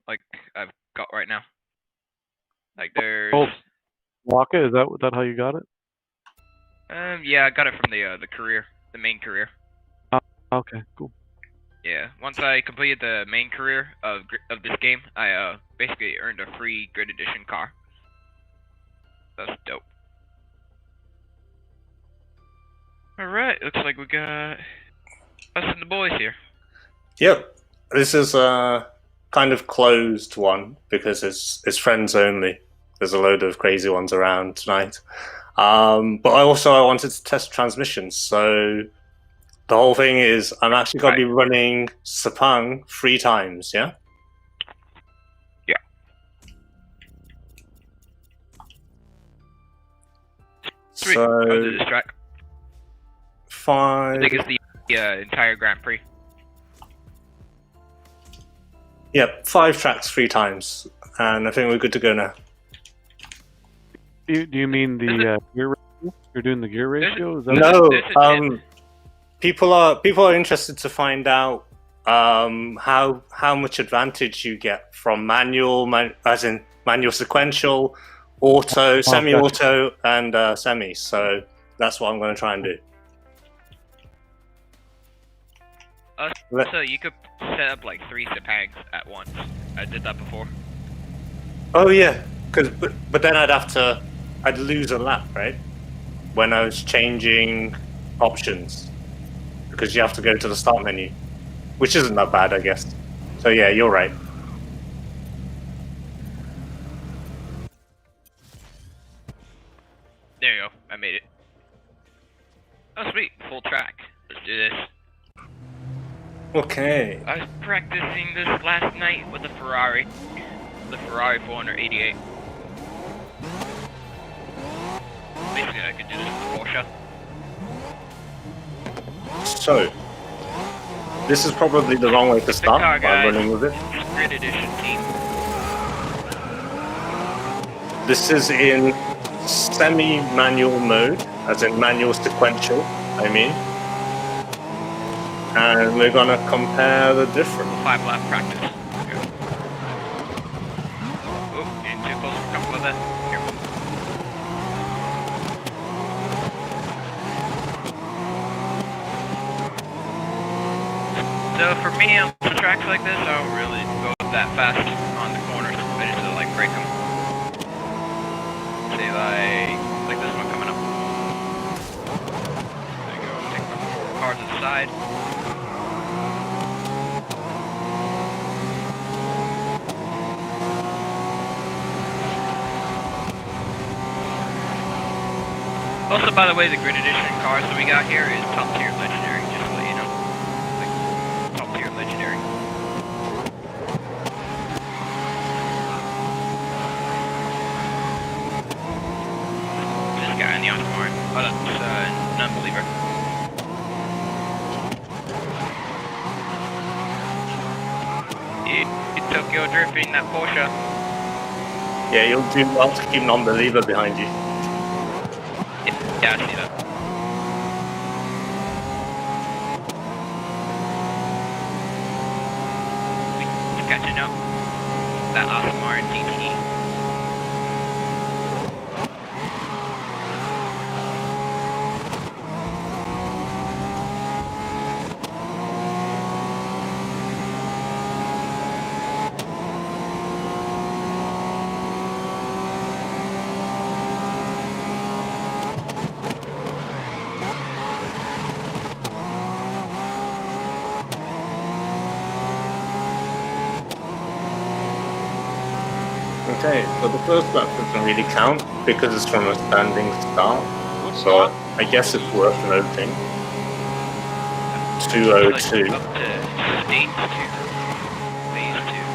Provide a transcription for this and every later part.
like I've got right now. Like there's. Oh, Waka, is that how you got it? Yeah, I got it from the career, the main career. Okay, cool. Yeah, once I completed the main career of this game, I basically earned a free Grid Edition car. That's dope. Alright, looks like we got us and the boys here. Yep, this is a kind of closed one because it's friends only. There's a load of crazy ones around tonight. But I wanted to test transmissions, so the whole thing is I'm actually going to be running Sepang 3 times, yeah? Yeah. Sweet. So, I'll do this track. 5... I think it's the entire Grand Prix. Yep, 5 tracks 3 times, and I think we're good to go now. Do you mean the gear ratio? You're doing the gear ratio? Is that no, people are interested to find out how much advantage you get from manual, as in manual sequential, auto, semi-auto, and semi. So that's what I'm going to try and do. So you could set up like 3 Sepangs at once. I did that before. Oh yeah, but then I'd lose a lap, right? When I was changing options, because you have to go to the start menu, which isn't that bad, I guess. So yeah, you're right. There you go. I made it. Oh sweet, full track. Let's do this. Okay. I was practicing this last night with the Ferrari 488. Basically, I could do this with the Porsche. So, this is probably the wrong way to start by running with it. Grid Edition team. This is in semi-manual mode, as in manual sequential, I mean. And we're gonna compare the difference. 5 lap practice. Here. Oh, getting too close for comfort with it. Here. So for me, on tracks like this, I don't really go that fast on the corners. I just like break them. Say like this one coming up. There you go. Take my car to the side. Also, by the way, the Grid Edition cars that we got here is top tier legendary, just to let you know. Like, top tier legendary. This guy in the Okutama. Oh, that's Nonbeliever. Tokyo drifting that Porsche. Yeah, you'll do well to keep Nonbeliever behind you. Yeah, I see that. We're catching up. That awesome GT. Okay, so the first lap doesn't really count because it's from a standing start. So I guess it's worth noting. 2:02. Up to stage 2. Phase 2.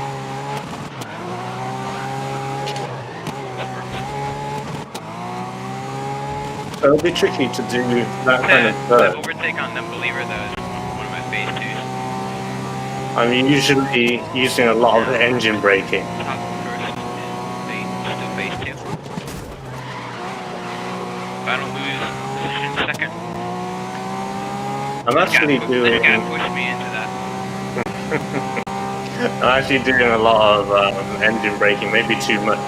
So it'll be tricky to do that kind of The overtake on Nonbeliever though is one of my phase 2s. I'm usually using a lot of engine braking. Top first is still phase 2. If I don't lose position second. I'm actually doing... This guy pushed me into that. I'm actually doing a lot of engine braking, maybe too much.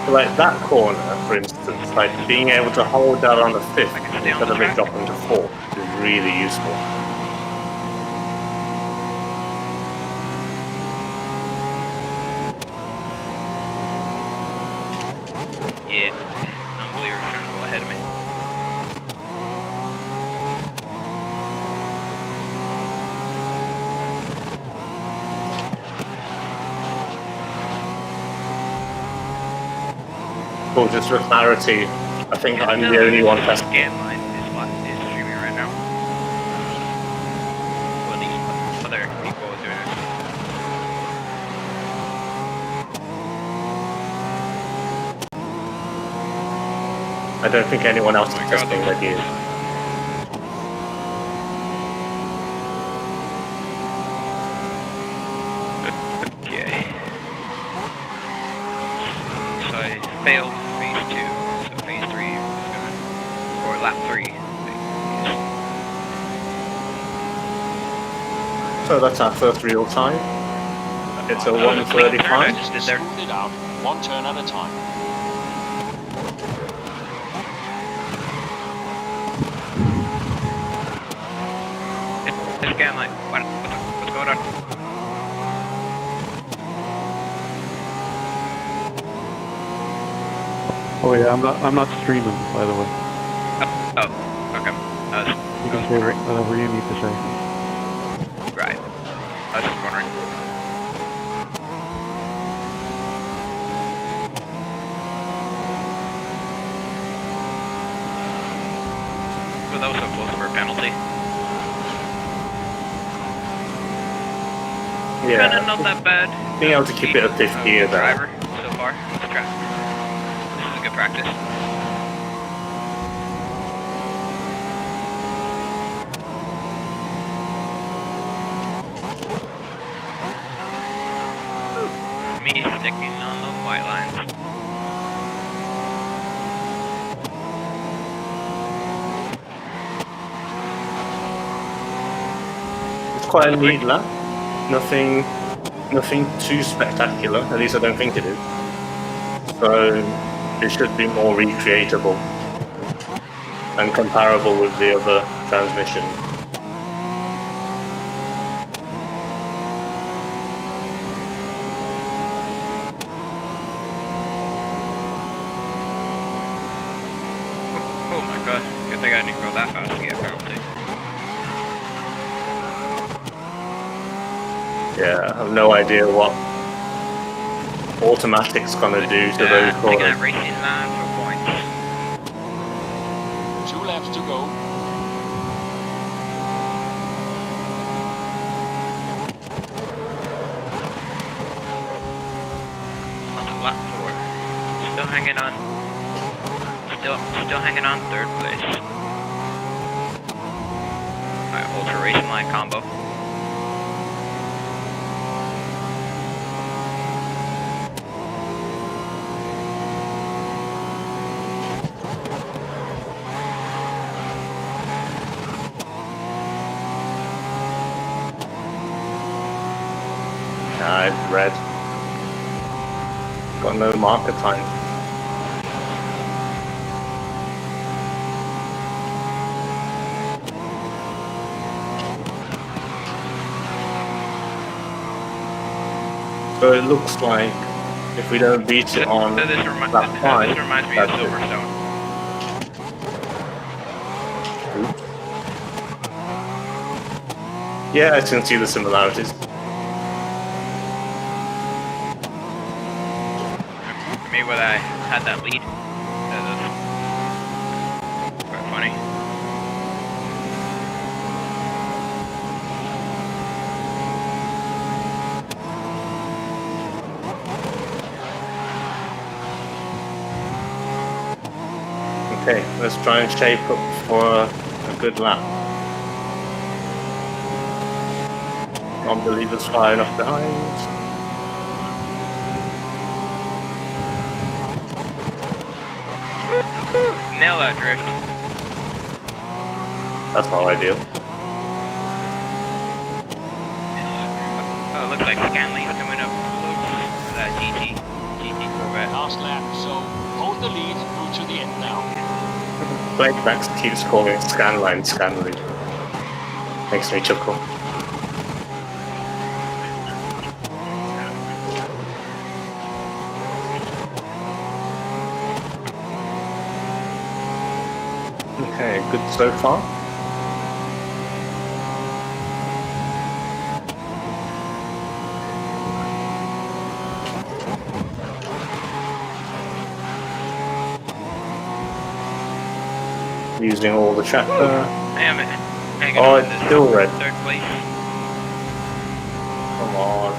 So like that corner, for instance, like being able to hold that on the fifth I can stay on instead the of it track. dropping to fourth is really useful. Yeah, Nonbeliever trying to go ahead of me. Well, just for clarity, I think I'm the only one testing. Scanline is streaming right now. Well, at least other people are doing it. I don't think anyone else is Oh my testing God. like you. Okay. So I failed phase 2, so phase 3 is gonna, or lap 3. So that's our first real time. It's a That was a clean turn I 1:35. just did there. Smooth it out, one turn at a time. It's Scanline. What's going on? Oh yeah, I'm not streaming, by the way. Oh, okay. You can say whatever you need to say. Right. I was just wondering. Well, that was so close for a penalty. Yeah. Kinda not that bad. Being able to keep it at fifth gear there. Driver so far. Let's try. This is a good practice. Me sticking on the white lines. It's quite a neat lap. Nothing too spectacular. At least I don't think it is. So it should be more recreatable and comparable with the other transmission. Oh my god. Good thing I didn't go that fast to get a penalty. Yeah, I have no idea what automatic's gonna do to those Taking corners. that racing line for points. 2 laps to go. On to lap 4. Still hanging on. Still hanging on third place. Alright, ultra racing line combo. Nah, it's red. Got no marker time. So it looks like if we don't beat it on This lap 5, reminds me of that's it. Silverstone. Yeah, I can see the similarities. For me, when I had that lead, that was quite funny. Okay, let's try and shape up for a good lap. Nonbeliever's flying off behind. Nail that drift. That's not ideal. like scan lanes coming up close to that GT Corvette. Last lap, so hold the lead through to the end now. Playback keeps calling scanline. Makes me chuckle. Okay, good so far. Using all the track. Damn it. Oh, it's still red. Third place. Come on.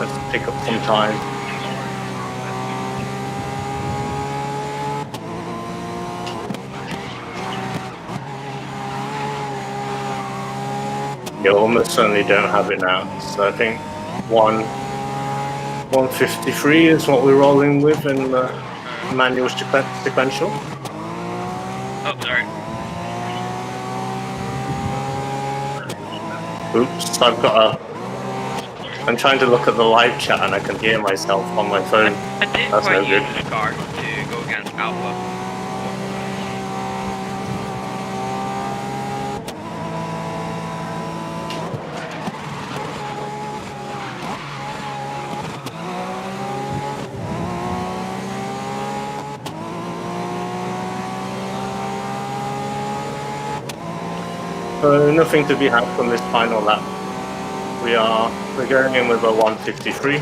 Let's pick up some time. You almost certainly don't have it now. So I think 153 is what we're rolling with in the manual sequential. Oh, sorry. Oops, I'm trying to look at the live chat and I can hear myself on my phone. I didn't That's quite no good. use this car to go against Alpha. So nothing to be had from this final lap. We're going in with a 153.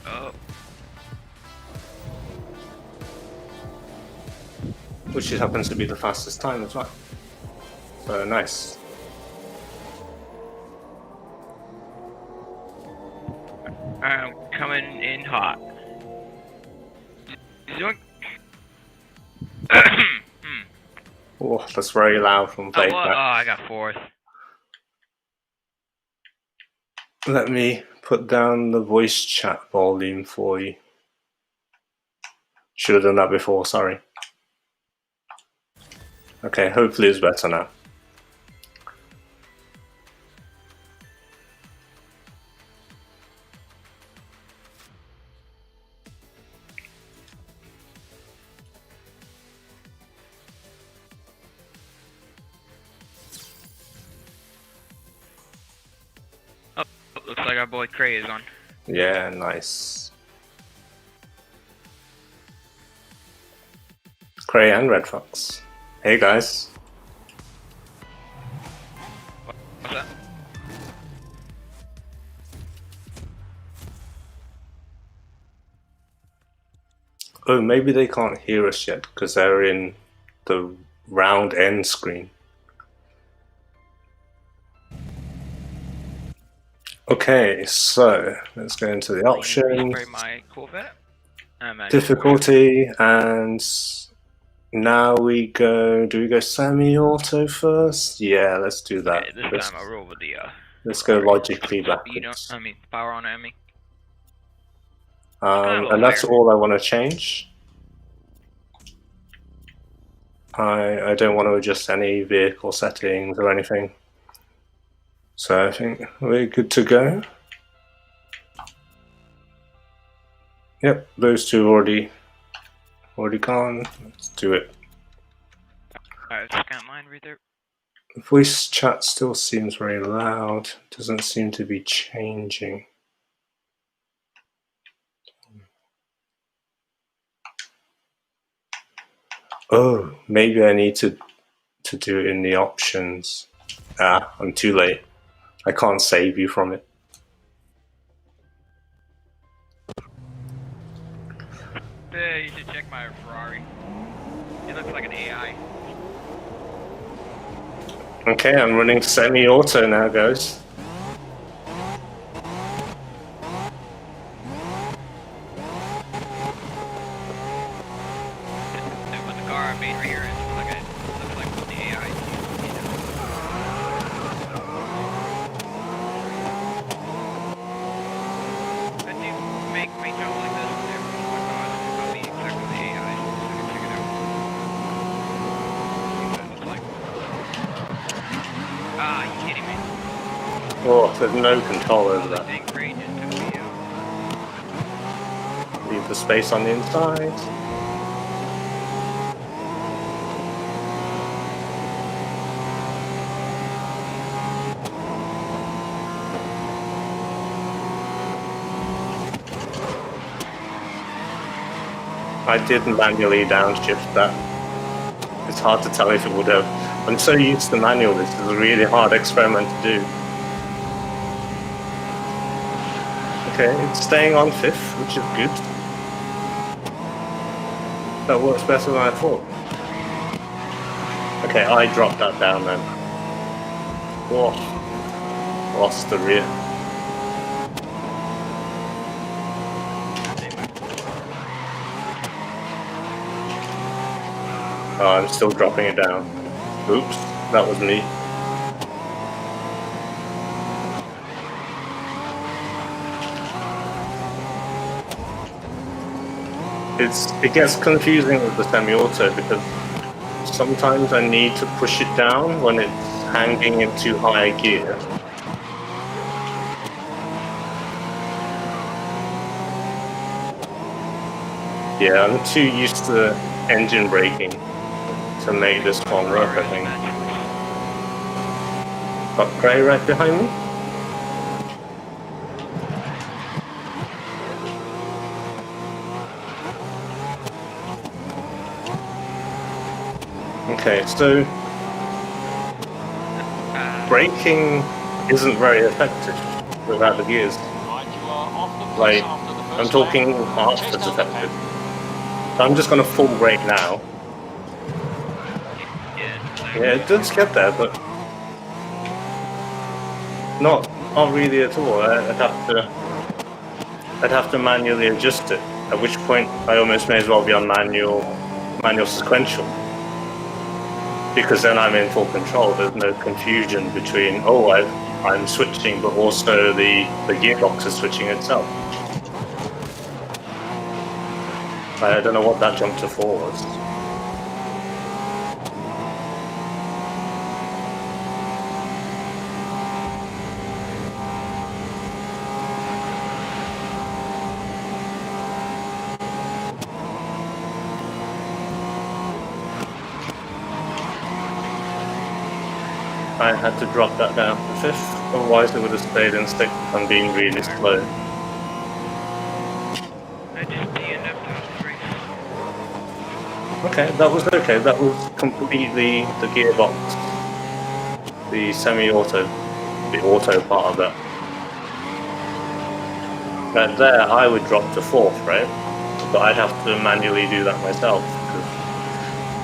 Oh. Which happens to be the fastest time as well. So nice. I'm coming in hot. Zoink. Oh, that's very loud from Oh, playback. I got fourth. Let me put down the voice chat volume for you. Should have done that before, sorry. Okay, hopefully it's better now. Looks like our boy Cray is on. Yeah, nice. Cray and Red Fox. Hey guys. What's that? Oh, maybe they can't hear us yet because they're in the round end screen. Okay, so let's go into the options. My Corvette. Difficulty, and now we go. Do we go semi-auto first? Yeah, let's do that. Okay, this time I'll roll with the. Let's go logically You backwards. don't. Power on at me. And that's all I want to change. I don't want to adjust any vehicle settings or anything. So I think we're good to go. Yep, those two already gone. Let's do it. Alright, just count mine right there. Voice chat still seems very loud. Doesn't seem to be changing. Oh, maybe I need to do it in the options. Ah, I'm too late. I can't save you from it. Yeah, you should check my Ferrari. It looks like an AI. Okay, I'm running semi-auto now, guys. With the car I made right here, it looks like the AI. I do make trouble like this. Oh, there's no control over Holy that. dang, Ray just took me out. Leave the space on the inside. I did manually downshift that. It's hard to tell if it would have. I'm so used to manual, this is a really hard experiment to do. Okay, it's staying on 5th, which is good. That works better than I thought. Okay, I dropped that down then. Whoa. Lost the rear. Oh, I'm still dropping it down. Oops, that was me. It gets confusing with the semi-auto because sometimes I need to push it down when it's hanging in too high a gear. Yeah, I'm too used to engine braking to make this one work, I think. Got Gray right behind me? Okay, so braking isn't very effective without the gears. Right, you are off the pace Like, after the I'm first talking lap. half Chase as down the effective. pack. So I'm just going to full brake now. Yeah, it does get there, but not really at all. I'd have to manually adjust it. At which point, I almost may as well be on manual sequential, because then I'm in full control. There's no confusion between I'm switching, but also the gearbox is switching itself. I don't know what that jump to 4 was. I had to drop that down to 5th, otherwise it would have stayed in 6th. I'm being really slow. I just DNF'd out of the race. Okay, that was okay. That was completely the gearbox, the semi-auto, the auto part of that. Now there, I would drop to 4th, right? But I'd have to manually do that myself, because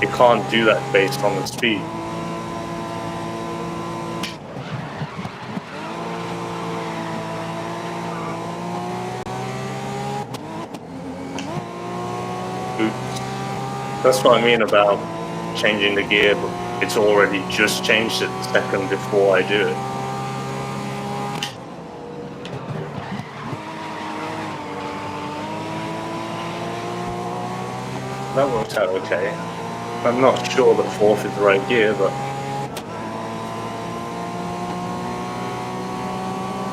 you can't do that based on the speed. Oops. That's what I mean about changing the gear, but it's already just changed it the second before I do it. That worked out okay. I'm not sure that 4th is the right gear, but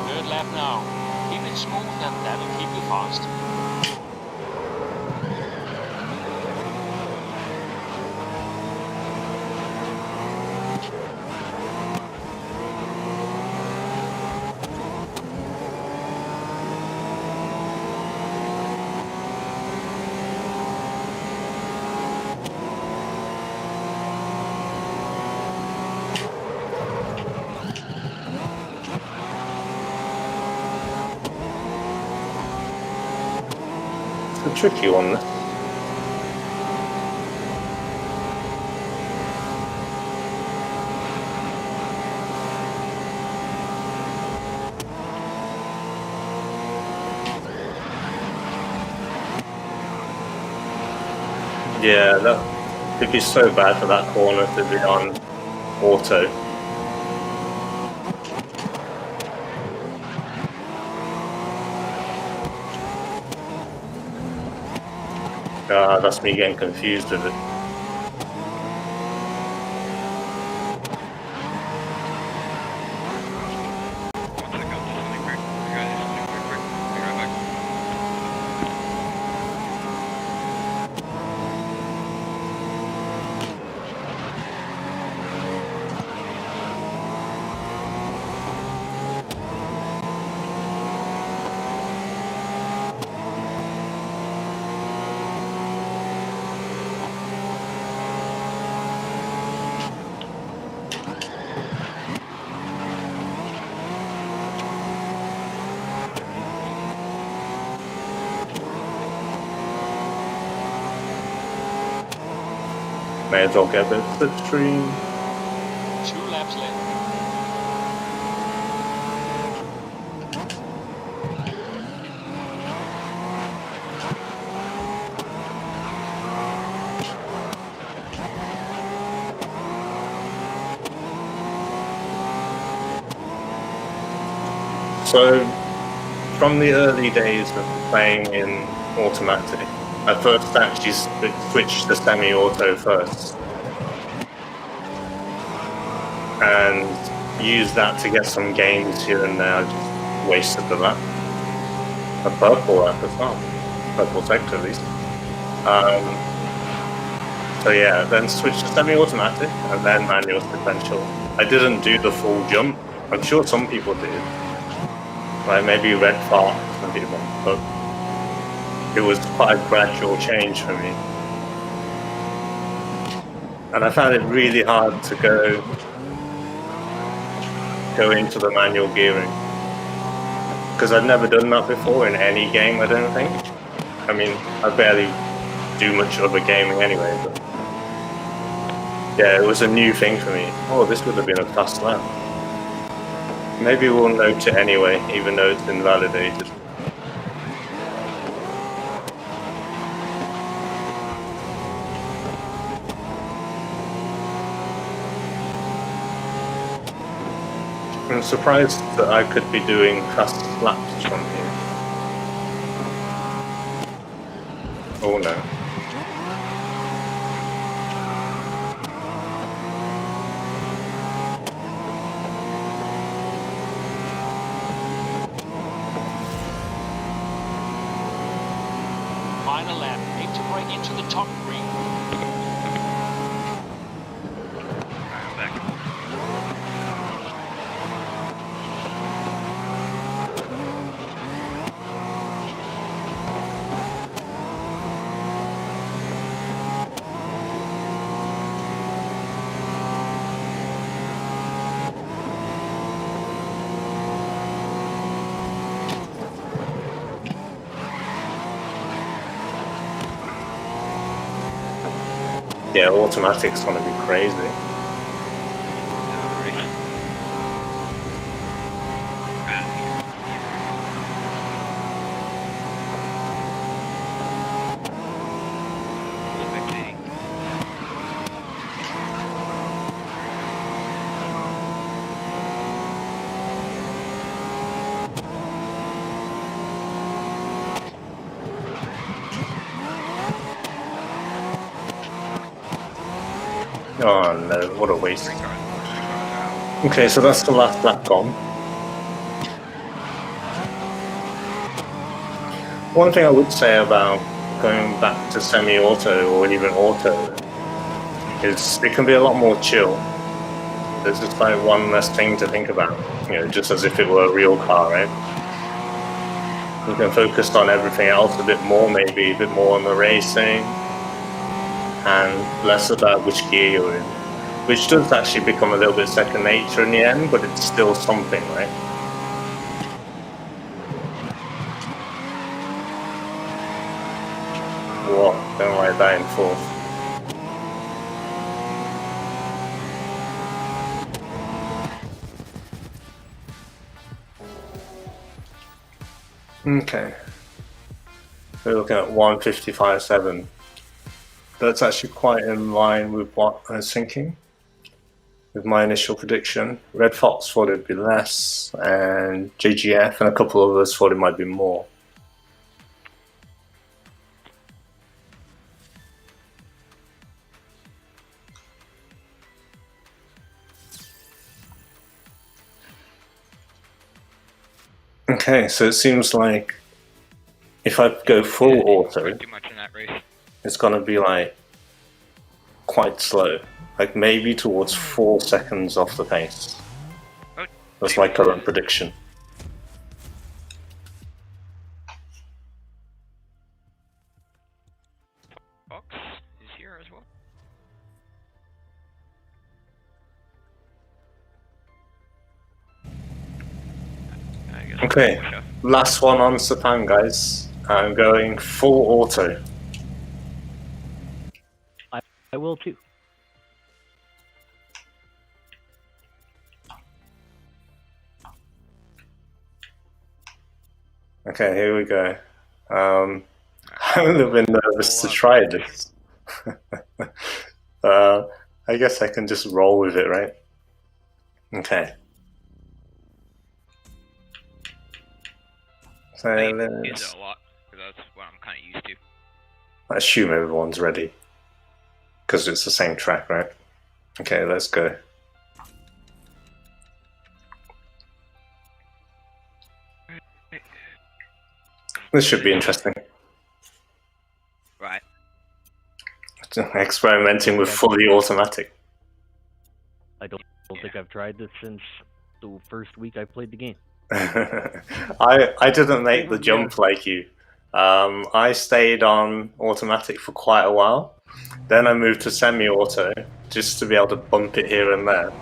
Third lap now. Keep it smooth and that'll keep you fast. it's a tricky one. This. Yeah, it'd be so bad for that corner to be on auto. That's me getting confused with it. May as well get a bit of slipstream. 2 laps left. So, from the early days of playing in automatic, I first actually switched to semi-auto first, and used that to get some gains here and there. I just wasted the lap. A purple lap as well, purple sector at least. So yeah, then switched to semi-automatic and then manual sequential. I didn't do the full jump. I'm sure some people did. Like maybe red fart some people, but it was quite a gradual change for me. And I found it really hard to go into the manual gearing, because I'd never done that before in any game, I don't think. I mean, I barely do much other gaming anyway, but yeah, it was a new thing for me. Oh, this would have been a fast lap. Maybe we'll note it anyway, even though it's been validated. I'm surprised that I could be doing fast laps from here. Oh no. Final lap. Aim to break into the top 3. I'm back. Yeah, automatic's gonna be crazy. Oh no, what a waste. Okay, so that's the last lap gone. One thing I would say about going back to semi-auto or even auto is it can be a lot more chill. There's just like one less thing to think about, you know, just as if it were a real car, right? You can focus on everything else a bit more, maybe a bit more on the racing, and less about which gear you're in, which does actually become a little bit second nature in the end, but it's still something, right? What? Don't write that in fourth. Okay. We're looking at 155.7. That's actually quite in line with what I was thinking, with my initial prediction. Red Fox thought it'd be less, and JGF and a couple of others thought it might be more. Okay, so it seems like if I go full auto, Too much in that race. it's gonna be like quite slow, like maybe towards 4 seconds off the pace. Oh, That's my current prediction. Fox is here as well. I guess Okay, we'll push up. last one on Sepang, guys. I'm going full auto. I will too. Okay, here we go. I haven't been nervous to try this. I guess I can just roll with it, right? Okay. So I use let's it a lot because that's what I'm kind of used to. I assume everyone's ready because it's the same track, right? Okay, let's go. This should be interesting. Right. Experimenting with fully automatic. I don't think I've tried this since the first week I played the game. I didn't make the jump like you. I stayed on automatic for quite a while. Then I moved to semi-auto just to be able to bump it here and there.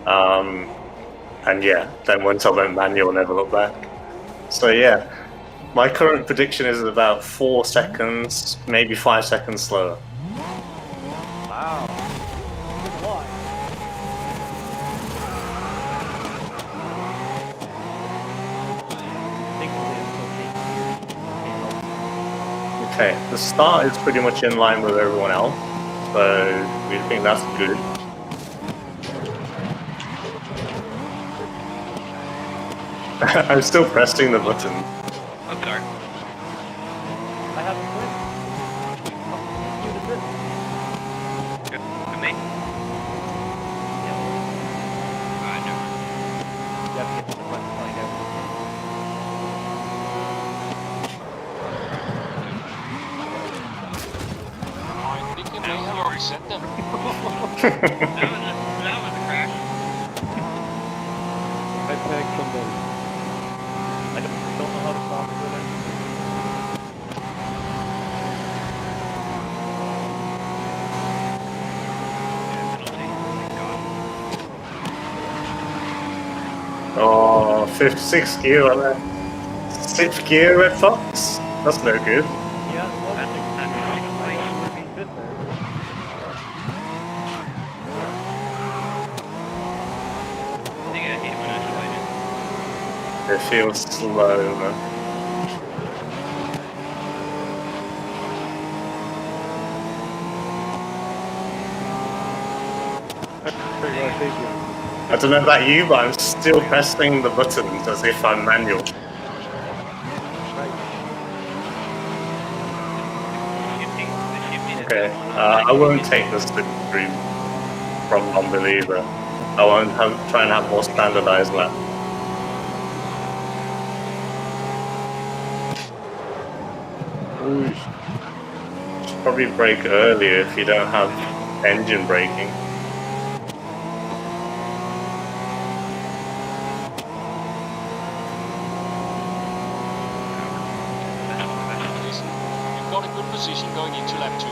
And yeah, then once I went manual, I never looked back. So yeah, my current prediction is about 4 seconds, maybe 5 seconds slower. Wow. Good luck. Okay, the start is pretty much in line with everyone else, so we think that's good. I'm still pressing the button. I'm sorry. I haven't played. Good. To me. No. You have to get to the front to find out. I think they may have already sent them. That was a crash. I tagged somebody. I don't know how to stop it with it. Oh, 6th gear on there. 6th gear, Red Fox? That's no good. Yeah, it was. I would be good there. I think I hit it when I slid It feels slow, man. I don't know about you, but I'm still pressing the buttons as if I'm manual. Okay, I won't take the slipstream from Nonbeliever. I won't try and have more standardized lap. Should probably brake earlier if you don't have engine braking. Listen, you've got a good position going into lap 2.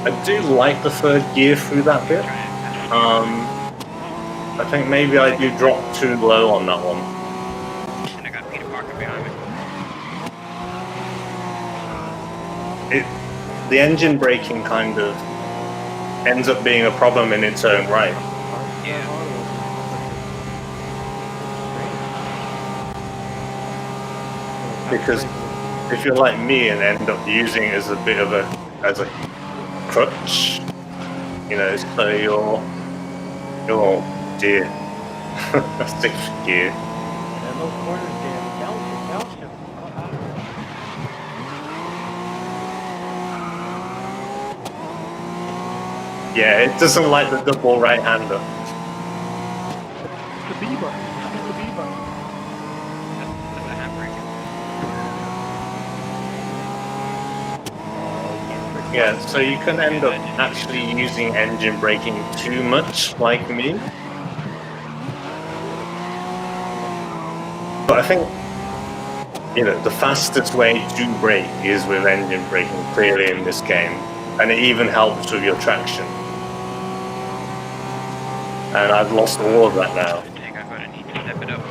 I do like the 3rd gear through that bit. I think maybe I do drop too low on that one. and I got Peter Parker behind me. The engine braking kind of ends up being a problem in its own right. Yeah. Because if you're like me and end up using it as a bit of a crutch, you know, so you're oh dear, 6th gear. And those corners there, calcium. Yeah, it doesn't like the double right-hander. The B button. It's the B button. That's a handbrake. Yeah, so you can end up actually using engine braking too much, like me. But I think, you know, the fastest way to brake is with engine braking, clearly in this game. And it even helps with your traction. And I've lost all of that now. I think I'm gonna need to step it up.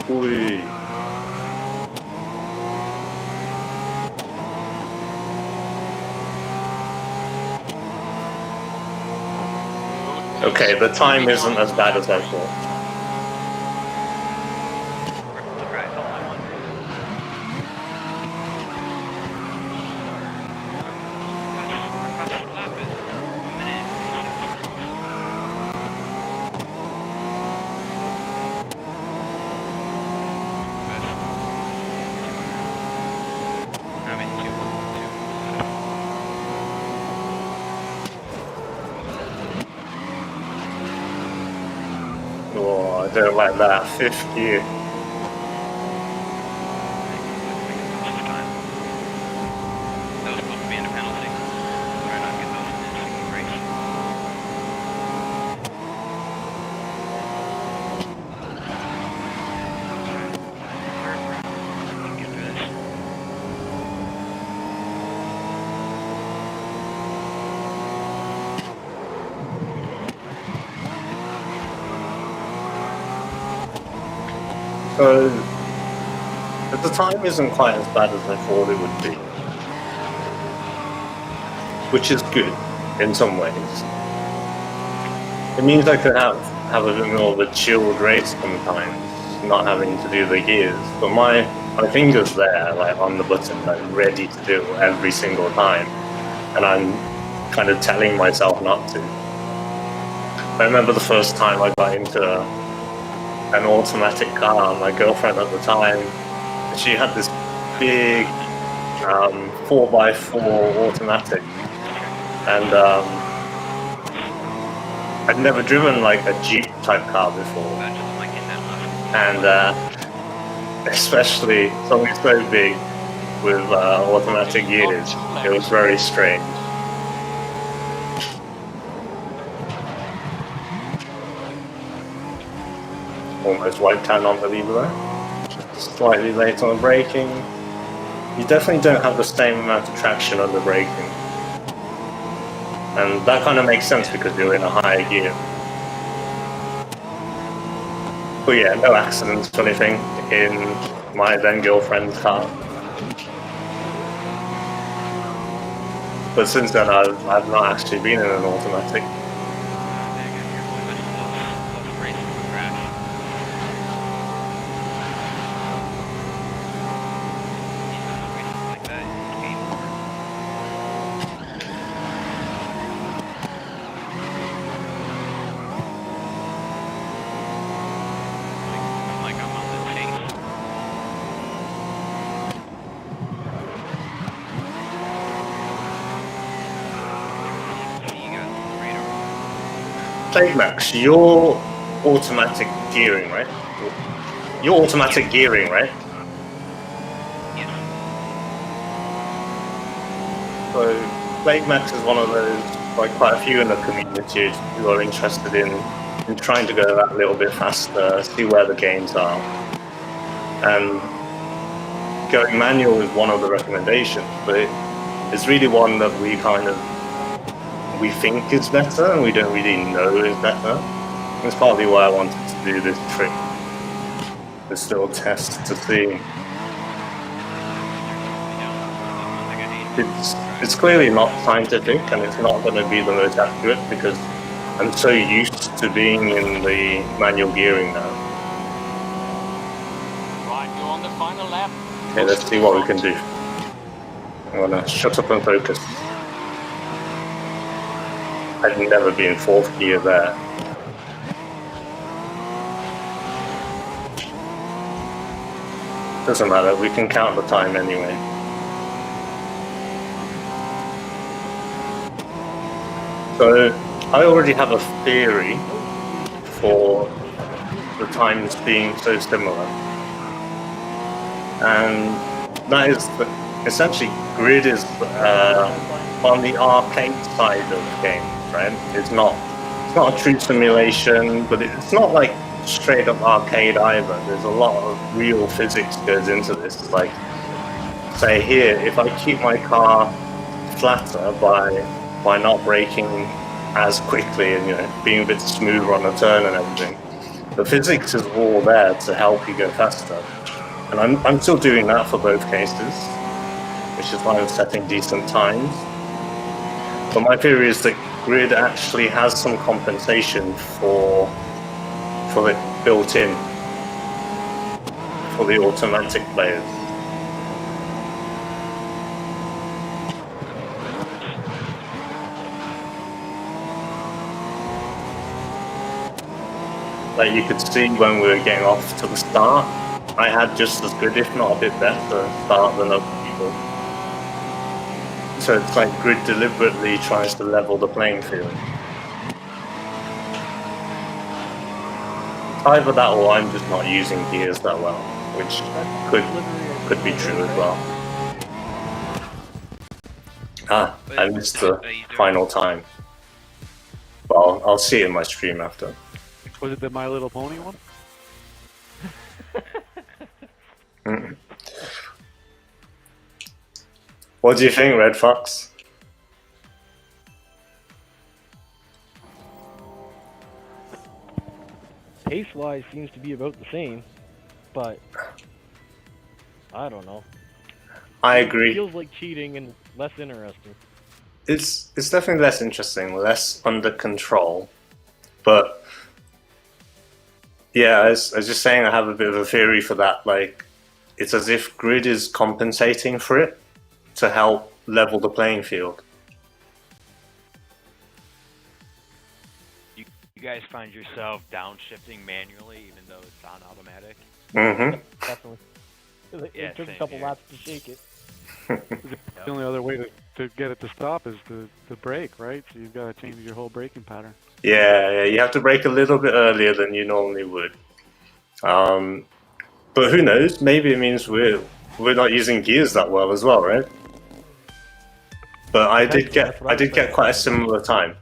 Ui. Okay, the time isn't as bad as I thought. Right, that's all I want. Our fastest lap is 1 minute and 56 seconds. I mean, 2. Oh, I don't like that. 5th gear. That was supposed to be in a penalty. Try not to get those in the single race. Get through this. So, the time isn't quite as bad as I thought it would be. Which is good, in some ways. It means I could have a bit more of a chilled race sometimes, not having to do the gears. But my finger's there, like on the button, like ready to do it every single time. And I'm kind of telling myself not to. I remember the first time I got into an automatic car, my girlfriend at the time, she had this big 4x4 automatic, and I'd never driven like a Jeep type car before, and especially something so big with automatic gears, it was very strange. Almost wiped out Nonbeliever there. Slightly late on the braking. You definitely don't have the same amount of traction under braking. And that kind of makes sense because you're in a higher gear. But yeah, no accidents or anything in my then girlfriend's car. But since then I've not actually been in an automatic. Max, you're automatic gearing, right? You're automatic gearing, right? Yes. So, Plague Max is one of those, like quite a few in the community who are interested in trying to go that little bit faster, see where the gains are. And going manual is one of the recommendations, but it's really one that we think is better, and we don't really know is better. That's partly why I wanted to do this trick, this little test to see. It's clearly not scientific, and it's not going to be the most accurate because I'm so used to being in the manual gearing now. Right, you're on the final lap. Okay, let's see what we can do. I'm gonna shut up and focus. I'd never be in 4th gear there. Doesn't matter, we can count the time anyway. So, I already have a theory for the times being so similar. And that is that essentially grid is on the arcade side of games. Right? It's not a true simulation, but it's not like straight up arcade either. There's a lot of real physics goes into this. It's like, say here, if I keep my car flatter by not braking as quickly and being a bit smoother on the turn and everything, The physics is all there to help you go faster. And I'm still doing that for both cases, which is why I'm setting decent times. But my theory is that grid actually has some compensation for it built in for the automatic players. Like you could see when we were getting off to the start, I had just as good, if not a bit better, start than other people. So it's like grid deliberately tries to level the playing field. Either that or I'm just not using gears that well, which could be true as well. Ah, I missed the final time. Well, I'll see it in my stream after. Was it the My Little Pony one? What do you think, Red Fox? Pace-wise, seems to be about the same, but I don't know. I agree. It feels like cheating and less interesting. It's definitely less interesting, less under control, but yeah, I was just saying I have a bit of a theory for that. Like, it's as if grid is compensating for it to help level the playing field. You guys find yourself downshifting manually, even though it's on automatic? Mm-hmm. Definitely. Yeah, It took a same couple here. laps to shake it. The only other way to get it to stop is to brake, right? So you've got to change your whole braking pattern. Yeah, you have to brake a little bit earlier than you normally would. But who knows? Maybe it means we're not using gears that well as well, right? But I did get quite a similar time.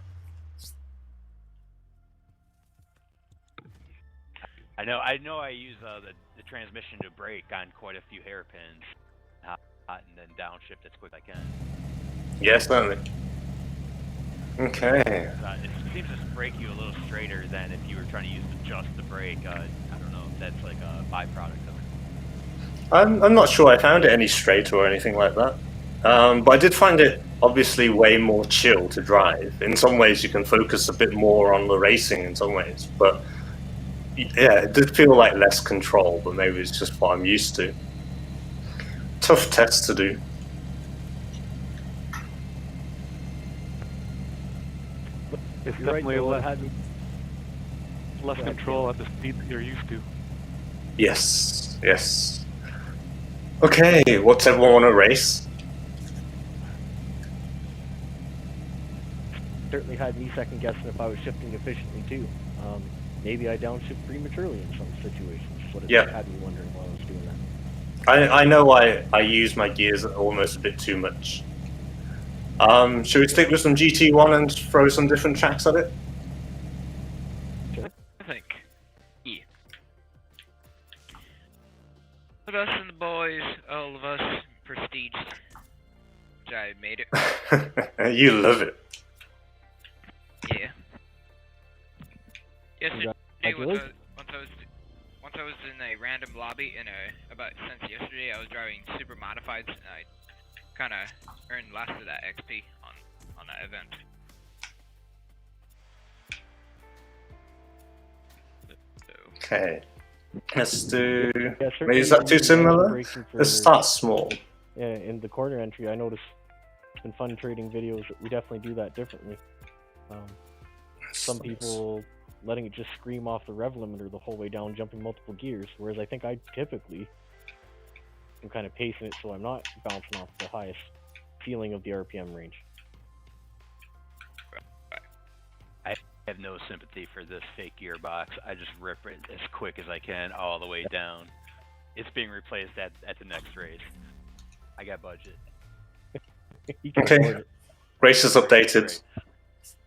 I know I use the transmission to brake on quite a few hairpins, and then downshift as quick as I can. Yes, certainly. Okay. It seems to brake you a little straighter than if you were trying to use just the brake. I don't know if that's like a byproduct of it. I'm not sure I found it any straighter or anything like that. But I did find it obviously way more chill to drive. In some ways you can focus a bit more on the racing in some ways, but yeah, it did feel like less control, but maybe it's just what I'm used to. Tough test to do. It's You're right, definitely though, less control at the speed that you're used to. Yes, yes. Okay, what's everyone want to race? Certainly had me second guessing if I was shifting efficiently too. Maybe I downshift prematurely in some situations. But it Yeah. had me wondering while I was doing that. I know I use my gears almost a bit too much. Should we stick with some GT1 and throw some different tracks at it? I think. Yeah. Put us and the boys, all of us, prestige. Which I made it. You love it. Yeah. Yesterday once I was in a random lobby since yesterday I was driving super modifieds and I kinda earned lots of that XP on that event. So. Okay. Let's do... Yeah, Maybe is that too similar? Let's start small. Yeah, in the corner entry, I noticed in fun trading videos that we definitely do that differently. Some people letting it just scream off the rev limiter the whole way down, jumping multiple gears, whereas I think I typically am kind of pacing it so I'm not bouncing off the highest ceiling of the RPM range. I have no sympathy for this fake gearbox. I just rip it as quick as I can all the way down. It's being replaced at the next race. I got budget. You can afford Okay. it. Race is updated. Great.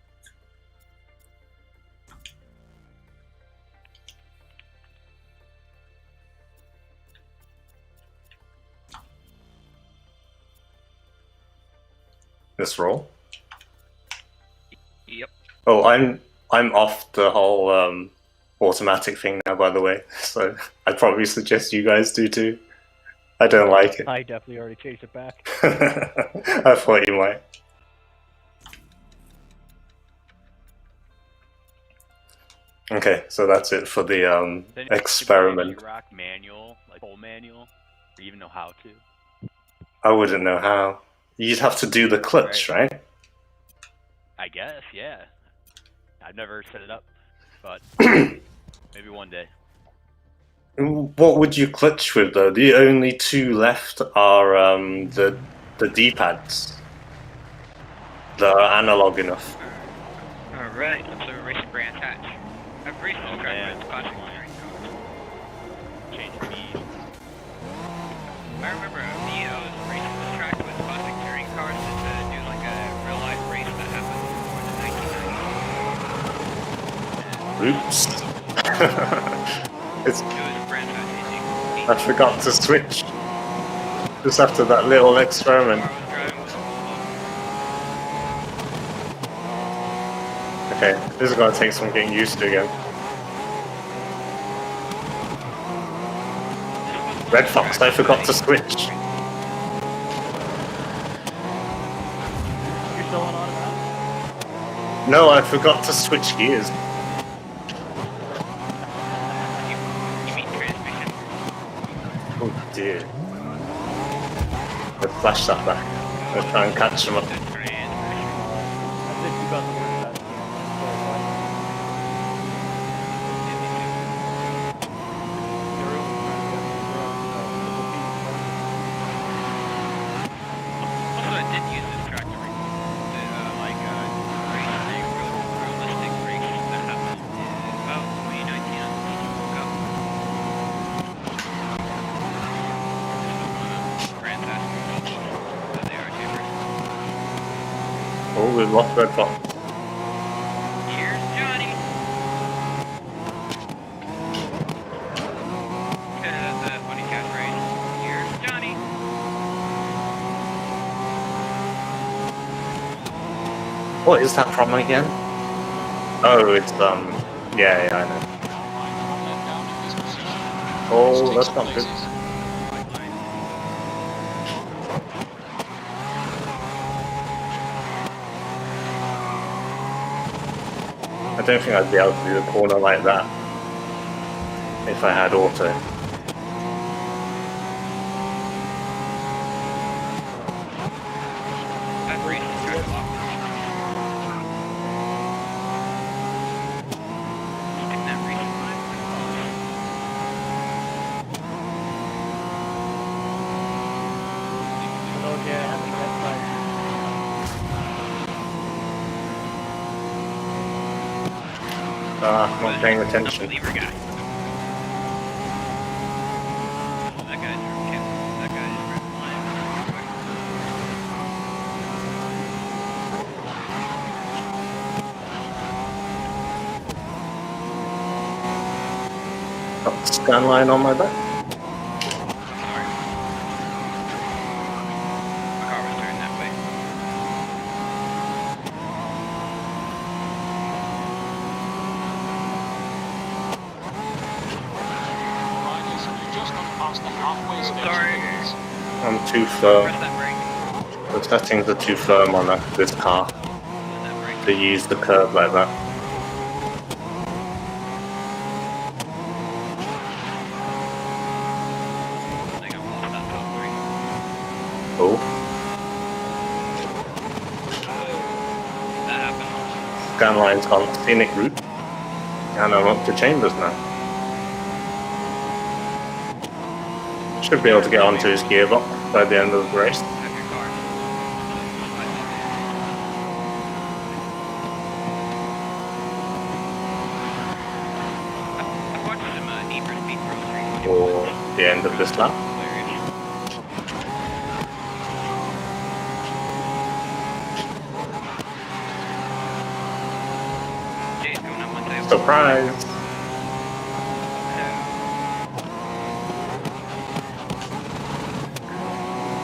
Let's roll. Yep. Oh, I'm off the whole automatic thing now, by the way. So I'd probably suggest you guys do too. I don't like it. I definitely already changed it back. I thought you might. Okay, so that's it for the Then experiment. you rock manual, like full manual, or even know how to. I wouldn't know how. You'd have to do the clutch, right? I guess, yeah. I've never set it up, but maybe one day. What would you clutch with though? The only two left are the D-pads. They're analog enough. Alright, let's do a race of Branch Hatch. I've raced this track man. with classic touring cars. Change speed. I remember me, I was racing this track with classic touring cars just to do like a real life race that happened before the 1990s. Oops. It's, It was Branch Hatch racing. I forgot to switch. Just after that little experiment. I was driving with Okay, this is gonna take some getting used to again. Red Fox, I forgot to switch. You're still on automatic? No, I forgot to switch gears. you mean transmission? Oh dear. Let's flash that back. Let's try and catch them up. The transmission. I think you got the word of that. Also, I did use this track to race a realistic race that happened in about 2019 on the World Cup. This was one of Grand Theft Auto, they are chambers. Oh, we lost Red Fox. Cheers, Johnny! That's a funny catchphrase. Cheers, Johnny! What is that from again? Oh, it's yeah, I know. Left down in this position. Oh, Let's take that's some not good. places. I don't think I'd be able to do the corner like that if I had auto. I've raced this track a lot. Stick that racing line. Okay, I haven't got time. Ah, not paying attention. Nonbeliever guy. That guy's that guy is red line. Got the scan line on my back. Sorry. My car was turned that way. Right, listen, we've just gone past the halfway stage. Sorry. I'm too firm. Press that brake. The settings are too firm on this car Press that brake. to use the curve like that. I think I've lost that top brake. Oh, That happened. scan line's gone scenic route. And I'm up to chambers now. Should be able to get onto his gearbox by the end of the race. Have your car. I've watched some Need for Speed Pro streams. For the end of this lap. Hilarious. Jay's going up 1 Surprise!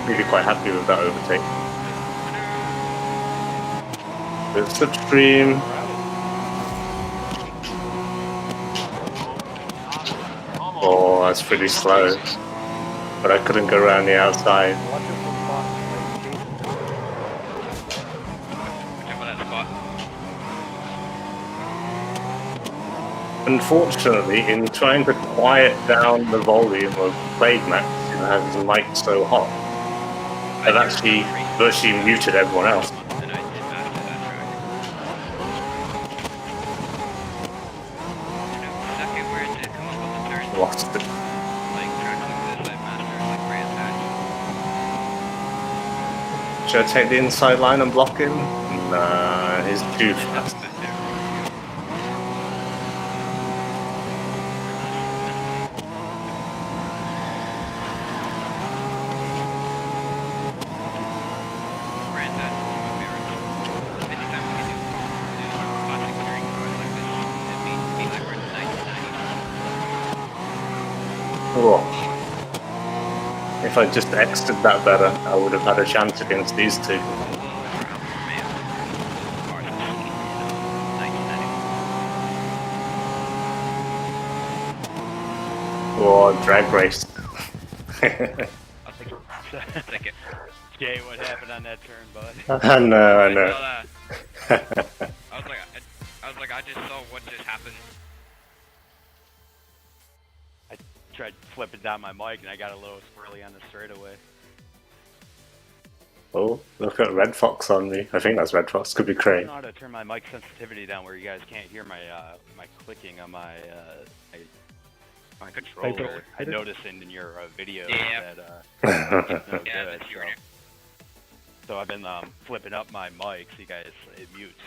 Really quite happy with that overtake. With slipstream. was pretty slow, but I couldn't go around the outside. Watch it from spot, Watch out for that spot. Unfortunately, in trying to quiet down the volume of Plague Max, who has his mic so hot, I've actually virtually muted everyone else. And I did master that track. You know, second where it did come up on the turn, Lost it. like tracks like this, I master like Grand Patch. Should I take the inside line and block him? Nah, he's too fast. Grand Patch is one of my favorites. Anytime we can do classic touring cars like this, it means be like we're in the 1990s. Oh. If I just exited that better, I would have had a chance against these two. Or drag race. I'll take it. Jay, what happened on that turn, bud? I know. I saw that. I was like, I just saw what just happened. I tried flipping down my mic and I got a little squirrely on the straightaway. Oh, look at Red Fox on me. I think that's Red Fox. Could be I don't Crane. know how to turn my mic sensitivity down where you guys can't hear my my clicking on my controller. I noticed in your video Yeah. that Yeah, good, that's your so I've been flipping up my mic so you guys it mutes.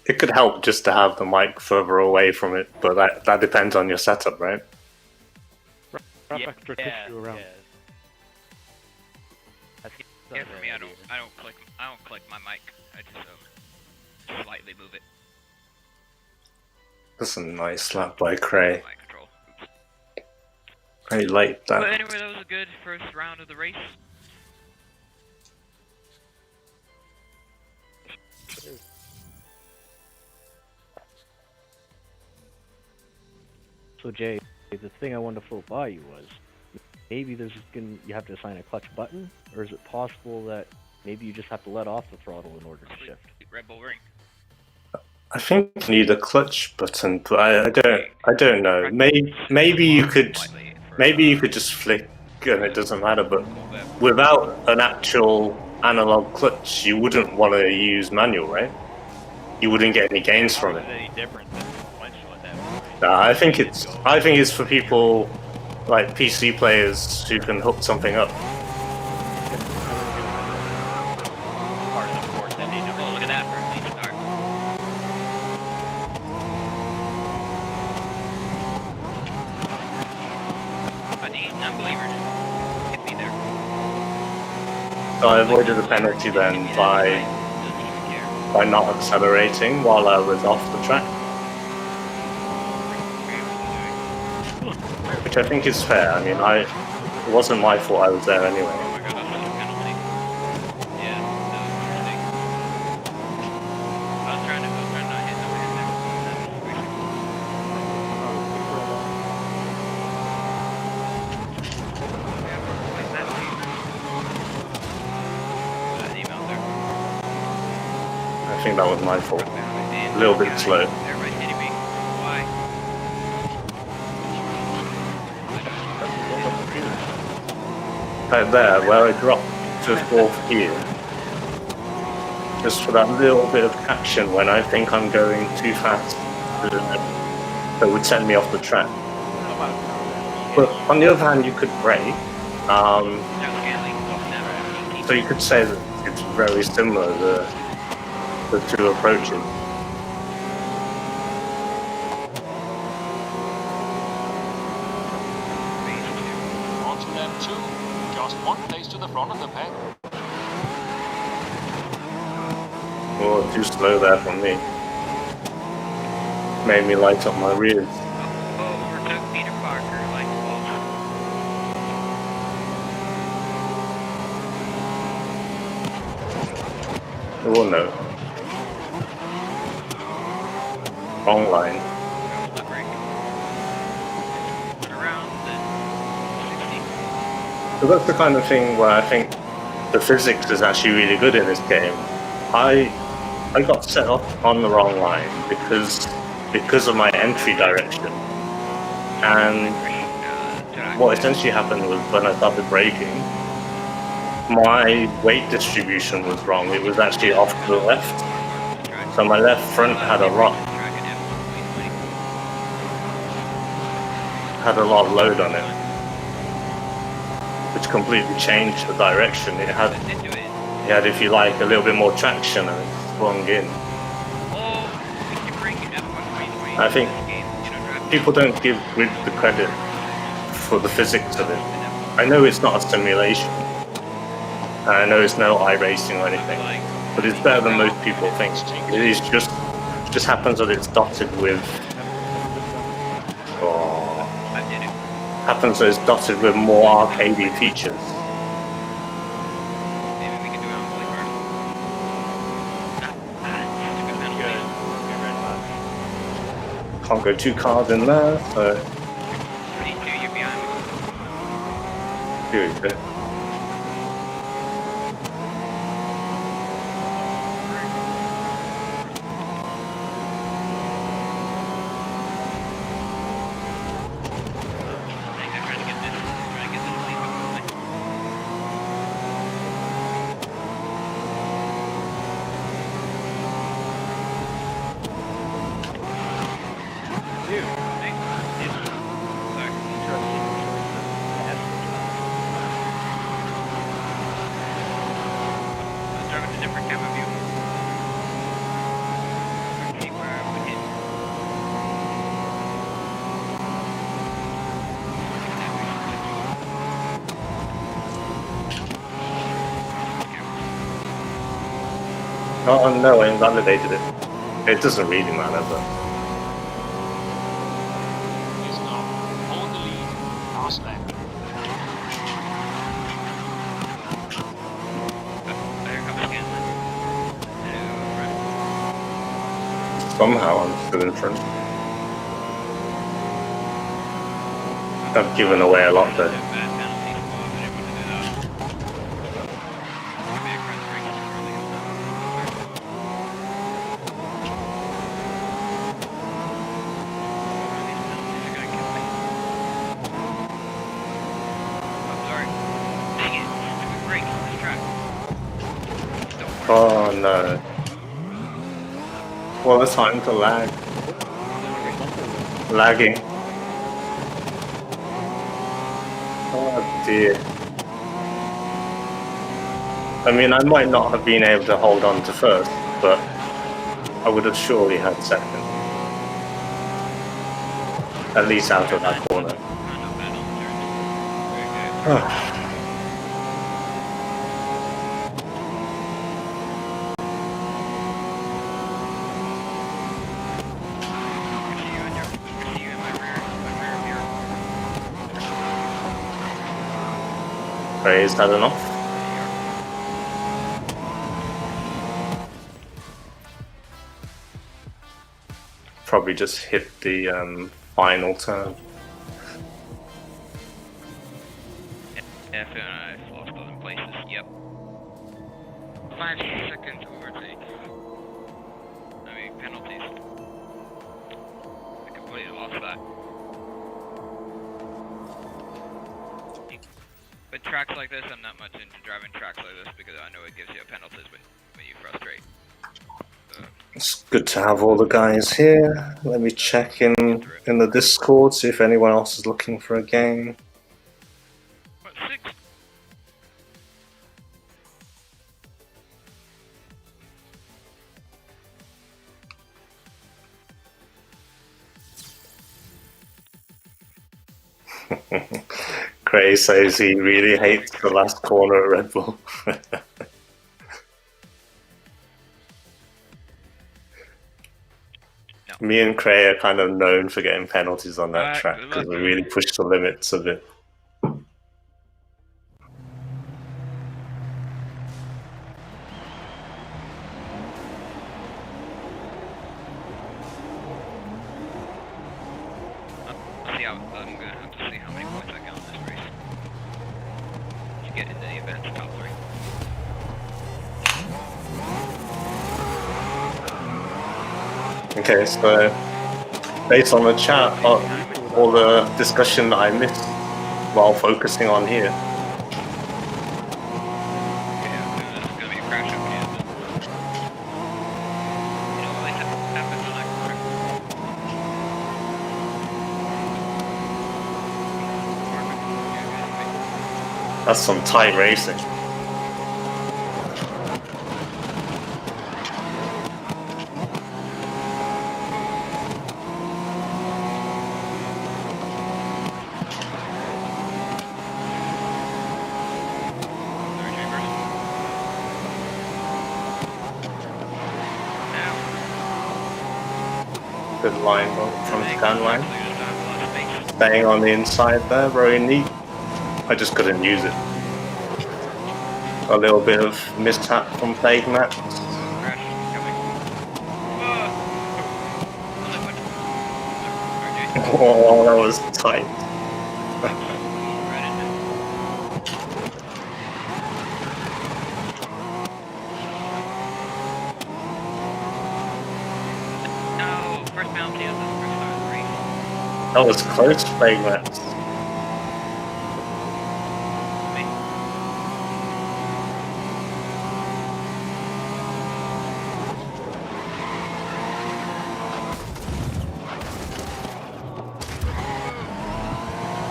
It could help just to have the mic further away from it, but that depends on your setup, right? Wrap extra tissue around. Yeah, for me, I don't click my mic. I just slightly move it. That's a nice lap by Cray. My control. Very late But that. anyway, that was a good first round of the race. So Jay, the thing I wanted to float by you was, maybe you have to assign a clutch button, or is it possible that maybe you just have to let off the throttle in order to shift? Red Bull Ring. I think you need a clutch button, but I don't know. Maybe you could just flick and it doesn't matter. But without an actual analog clutch, you wouldn't want to use manual, right? You wouldn't get any gains from it. Any different than sequential at that point? Nah, I think it's for people like PC players who can hook something up. Part of the course that need to Oh, look at that for a clean start. I need Nonbeliever to hit me there. So I avoided the penalty then by not accelerating while I was off the track, which I think is fair. I mean, it wasn't my fault I was there anyway. Oh my god, that's a penalty. Yeah, that was interesting. I was trying to not hit no hand there. I think that was my fault. A little bit slow. Everybody's hitting me. Why? Right there, where I dropped to fourth gear, just for that little bit of action when I think I'm going too fast, that would send me off the track. But on the other hand, you could brake. So you could say that it's very similar, the two approaches. On to lap 2. Just one place to the front of the pack. Oh, too slow there for me. Made me light up my rears. Overtook Peter Parker like Oh no. Wrong line. So that's the kind of thing where I think the physics is actually really good in this game. I got set up on the wrong line because of my entry direction. And what essentially happened was when I started braking, my weight distribution was wrong. It was actually off to the left. So my left front had a lot of load on it, which completely changed the direction. It had, if you like, a little bit more traction and it swung in. I think people don't give Grid the credit for the physics of it. I know it's not a simulation. I know it's no iRacing or anything, but it's better than most people think. It is just happens that it's dotted with more arcadey features. Can't go 2 cars in there, so here we go. Oh no, I invalidated it. It doesn't really matter, but... Is now on the lead. Last lap. Somehow I'm still in front. I've given away a lot though. Oh no. What a time to lag. Lagging. Oh dear. I mean, I might not have been able to hold on to first, but I would have surely had second. At least out of that corner. Is that enough? Probably just hit the final turn. F and I've lost other places, yep. 5 seconds overtake. I mean, penalties. I completely lost that. But tracks like this, I'm not much into driving tracks like this because I know it gives you penalties when you frustrate. It's good to have all the guys here. Let me check in the Discord, see if anyone else is looking for a game. What, 6? Gray says he really hates the last corner at Red Bull. No. Me and Cray are kind of known for getting penalties on that track good because luck. we really push the limits of it. I'm gonna have to see how many points I get on this race. get in the event's top 3. Okay, so based on the chat, all the discussion that I missed while focusing on here. Yeah, so this is gonna be a crash up Kansas. It always happens when I correct. That's some tight racing. Good line from the gun line. Staying on the inside there, very neat. I just couldn't use it. A little bit of mishap from Plague Max. Oh, that was tight. No, first penalty of the first start of the race. That was close, Plague Max.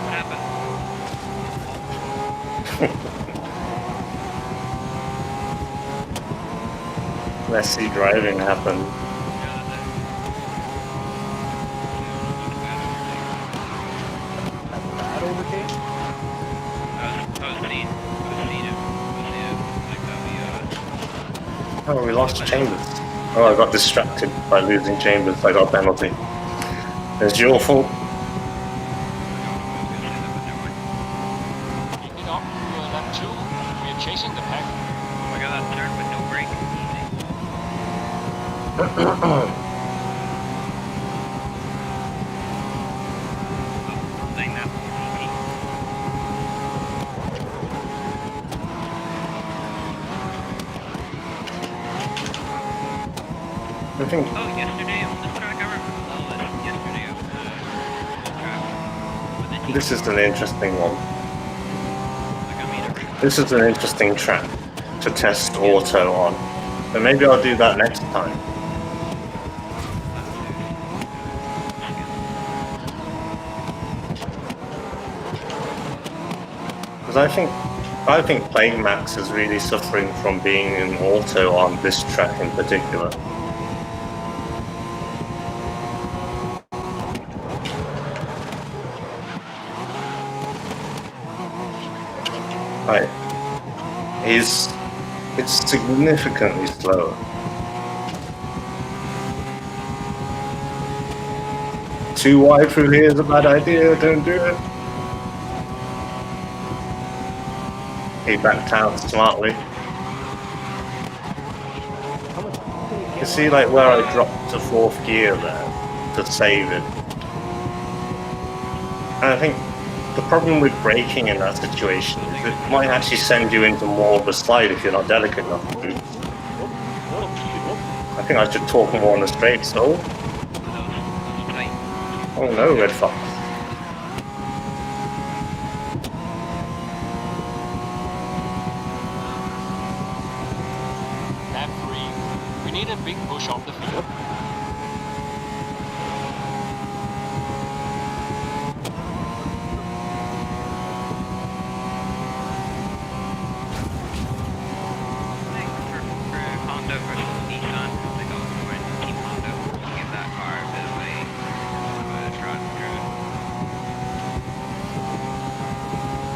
What happened? Messy driving happened. Bad overtake? Oh, we lost Chambers. Oh, I got distracted by losing Chambers. I got a penalty. It's your fault. Picking up lap 2. We are chasing the pack. I got that turn with no brake. Saying that. I think Oh, yesterday on this track, I remember this. Yesterday on the track. But then this is an interesting one. like, I mean, every This is an interesting track to test auto on. So maybe I'll do that next time. Because I think Plague Max is really suffering from being in auto on this track in particular. Right. It's significantly slower. Too wide through here is a bad idea, don't do it. He backed out smartly. You see like where I dropped to 4th gear there to save it. And I think the problem with braking in that situation is it might actually send you into more of a slide if you're not delicate enough. I think I should talk more on the straight, so. Oh no, Red Fox. Lap 3. We need a big push off the field. Honda versus Nissan, they go for Team Honda. Give that car a bit of a trot driven.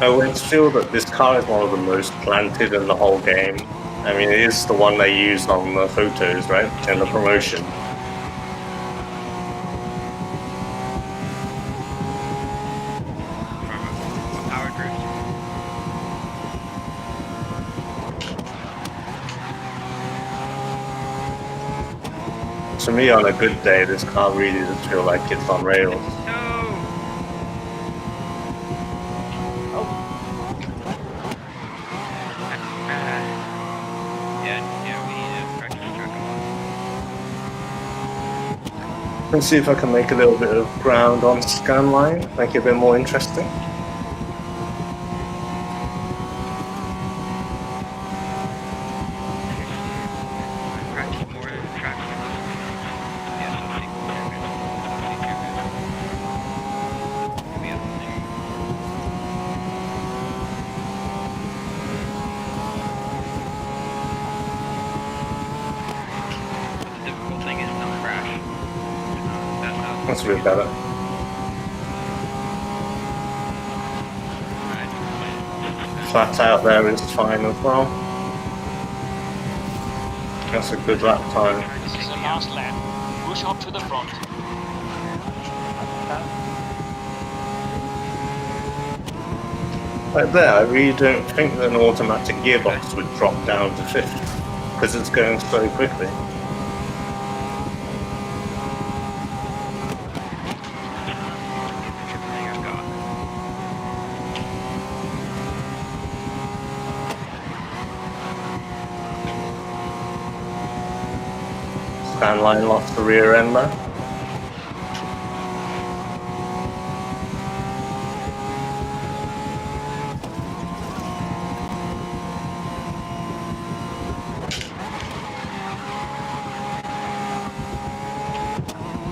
I would feel that this car is one of the most planted in the whole game. I mean, it is the one they used on the photos, right? In the promotion. From a power drift. To me, on a good day, this car really does feel like it's on rails. No! Yeah, we need to practice track a lot. Let's see if I can make a little bit of ground on scanline, make it a bit more interesting. Practice more tracks for this. Yeah, SRC circuits. Maybe other thing. But the difficult thing is not crash. That's a bit better. Flat out there is fine as well. That's a good lap time. This is the last lap. Push up to the front. Right there, I really don't think that an automatic gearbox would drop down to 5th, because it's going so quickly. Scanline lost the rear end there.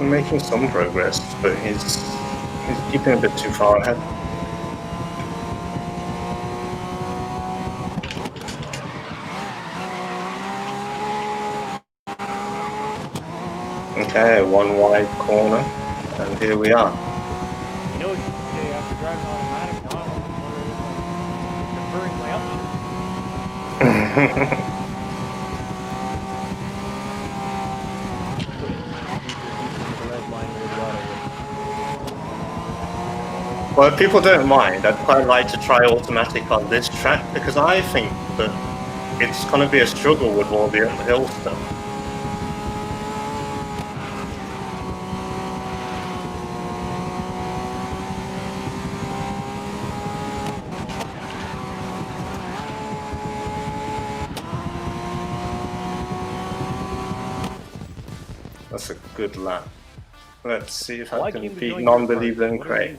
We're making some progress, but he's keeping a bit too far ahead. Okay, one wide corner, and here we are. You know, after driving automatic, now I'm wondering if I'm deferring my upshift. Well, if people don't mind, I'd quite like to try automatic on this track, because I think that it's going to be a struggle with all the uphill stuff. That's a good lap. Let's see if I can beat Nonbeliever and Cray.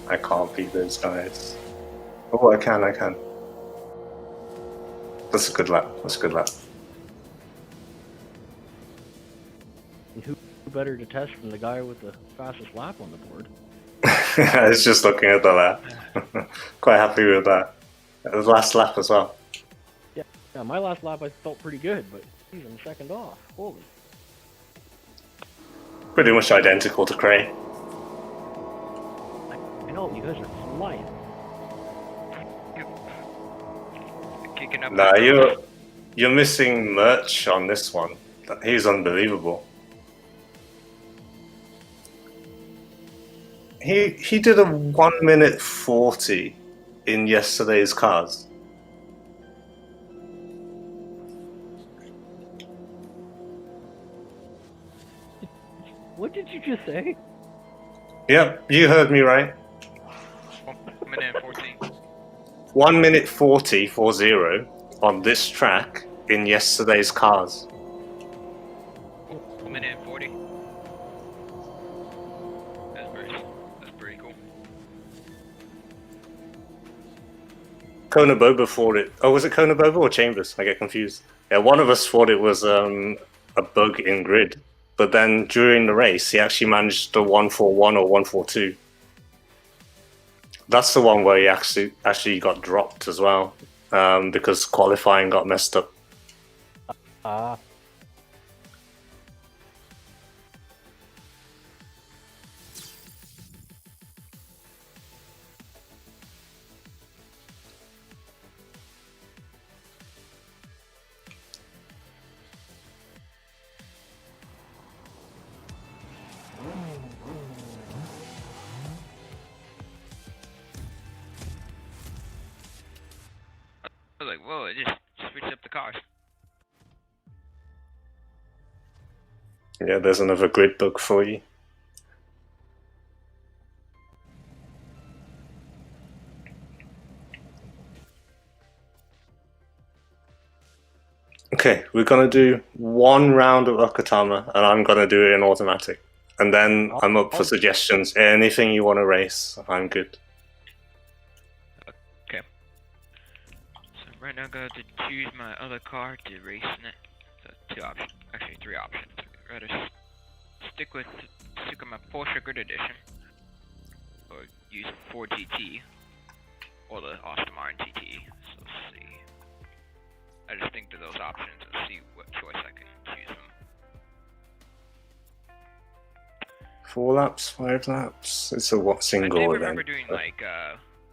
I can't beat those guys. Oh, I can. That's a good lap. And who better to test than the guy with the fastest lap on the board? I was just looking at the lap. Quite happy with that. The last lap as well. Yeah, my last lap I felt pretty good, but even second off. Holy. Pretty much identical to Cray. I know, you guys are flying. Kicking up. Nah, you're missing Merch on this one. He's unbelievable. He did a 1 minute 40 in yesterday's cars. What did you just say? Yep, you heard me right. 1 minute and 14. 1 minute 40 on this track in yesterday's cars. 1 minute and 40. That's pretty cool. Kona Boba thought it. Oh, was it Kona Boba or Chambers? I get confused. Yeah, one of us thought it was a bug in grid, but then during the race, he actually managed a 141 or 142. That's the one where he actually got dropped as well, because qualifying got messed up. Ah. I was like, whoa, it just switched up the cars. Yeah, there's another grid bug for you. Okay, we're gonna do one round of Okutama, and I'm gonna do it in automatic. And then I'm up for suggestions. Anything you want to race, I'm good. Okay. So right now I'm going to choose my other car to race in it. So 2 options, actually 3 options. I'd rather stick with my Porsche Grid Edition, or use 4 GT, or the Aston Martin TT. So let's see. I just think to those options and see what choice I can choose from. 4 laps, 5 laps. It's a what I single do event. remember doing like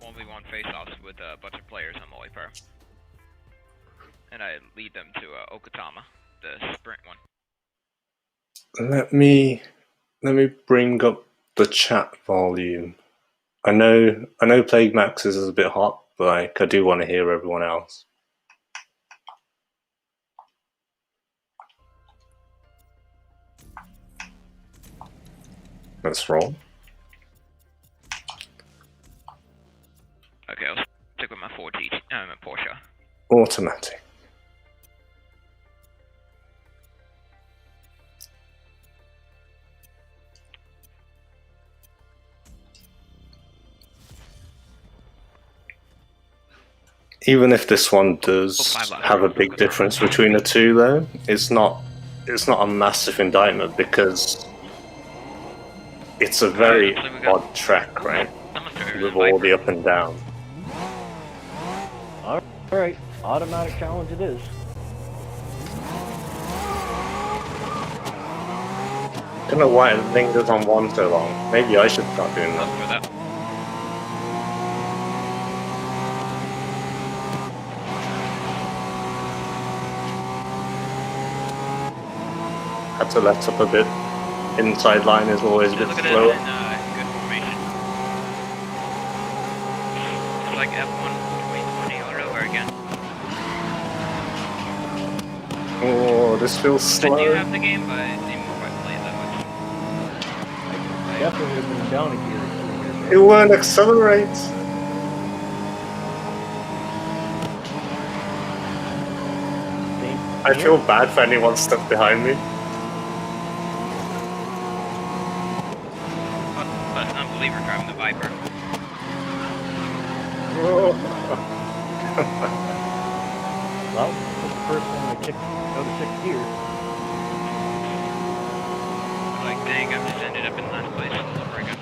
1v1 face-offs with a bunch of players on Nonbeliever, and I lead them to Okutama, the sprint one. Let me bring up the chat volume. I know Plague Max's is a bit hot, but like I do want to hear everyone else. Let's roll. Okay, I'll stick with my 4 GT, my Porsche. Automatic. Even if this one does have a big difference between the two, though, it's not a massive indictment because it's a very odd track, right? With all the up and down. Alright, automatic challenge it is. I don't know why it lingers on one so long. Maybe I should start doing that. For that. Had to let up a bit. Inside line is always a bit Look at slower. it in good formation. It's like F1 2020 all over again. Oh, this feels slow. I do have the game, but I didn't quite play it that much. Definitely would have been down a gear. It won't accelerate. I feel bad for anyone stuck behind me. But Nonbeliever driving the Viper. Well, that's the first one I kicked out of 6th gear. Like, dang, I've just ended up in last place all over again.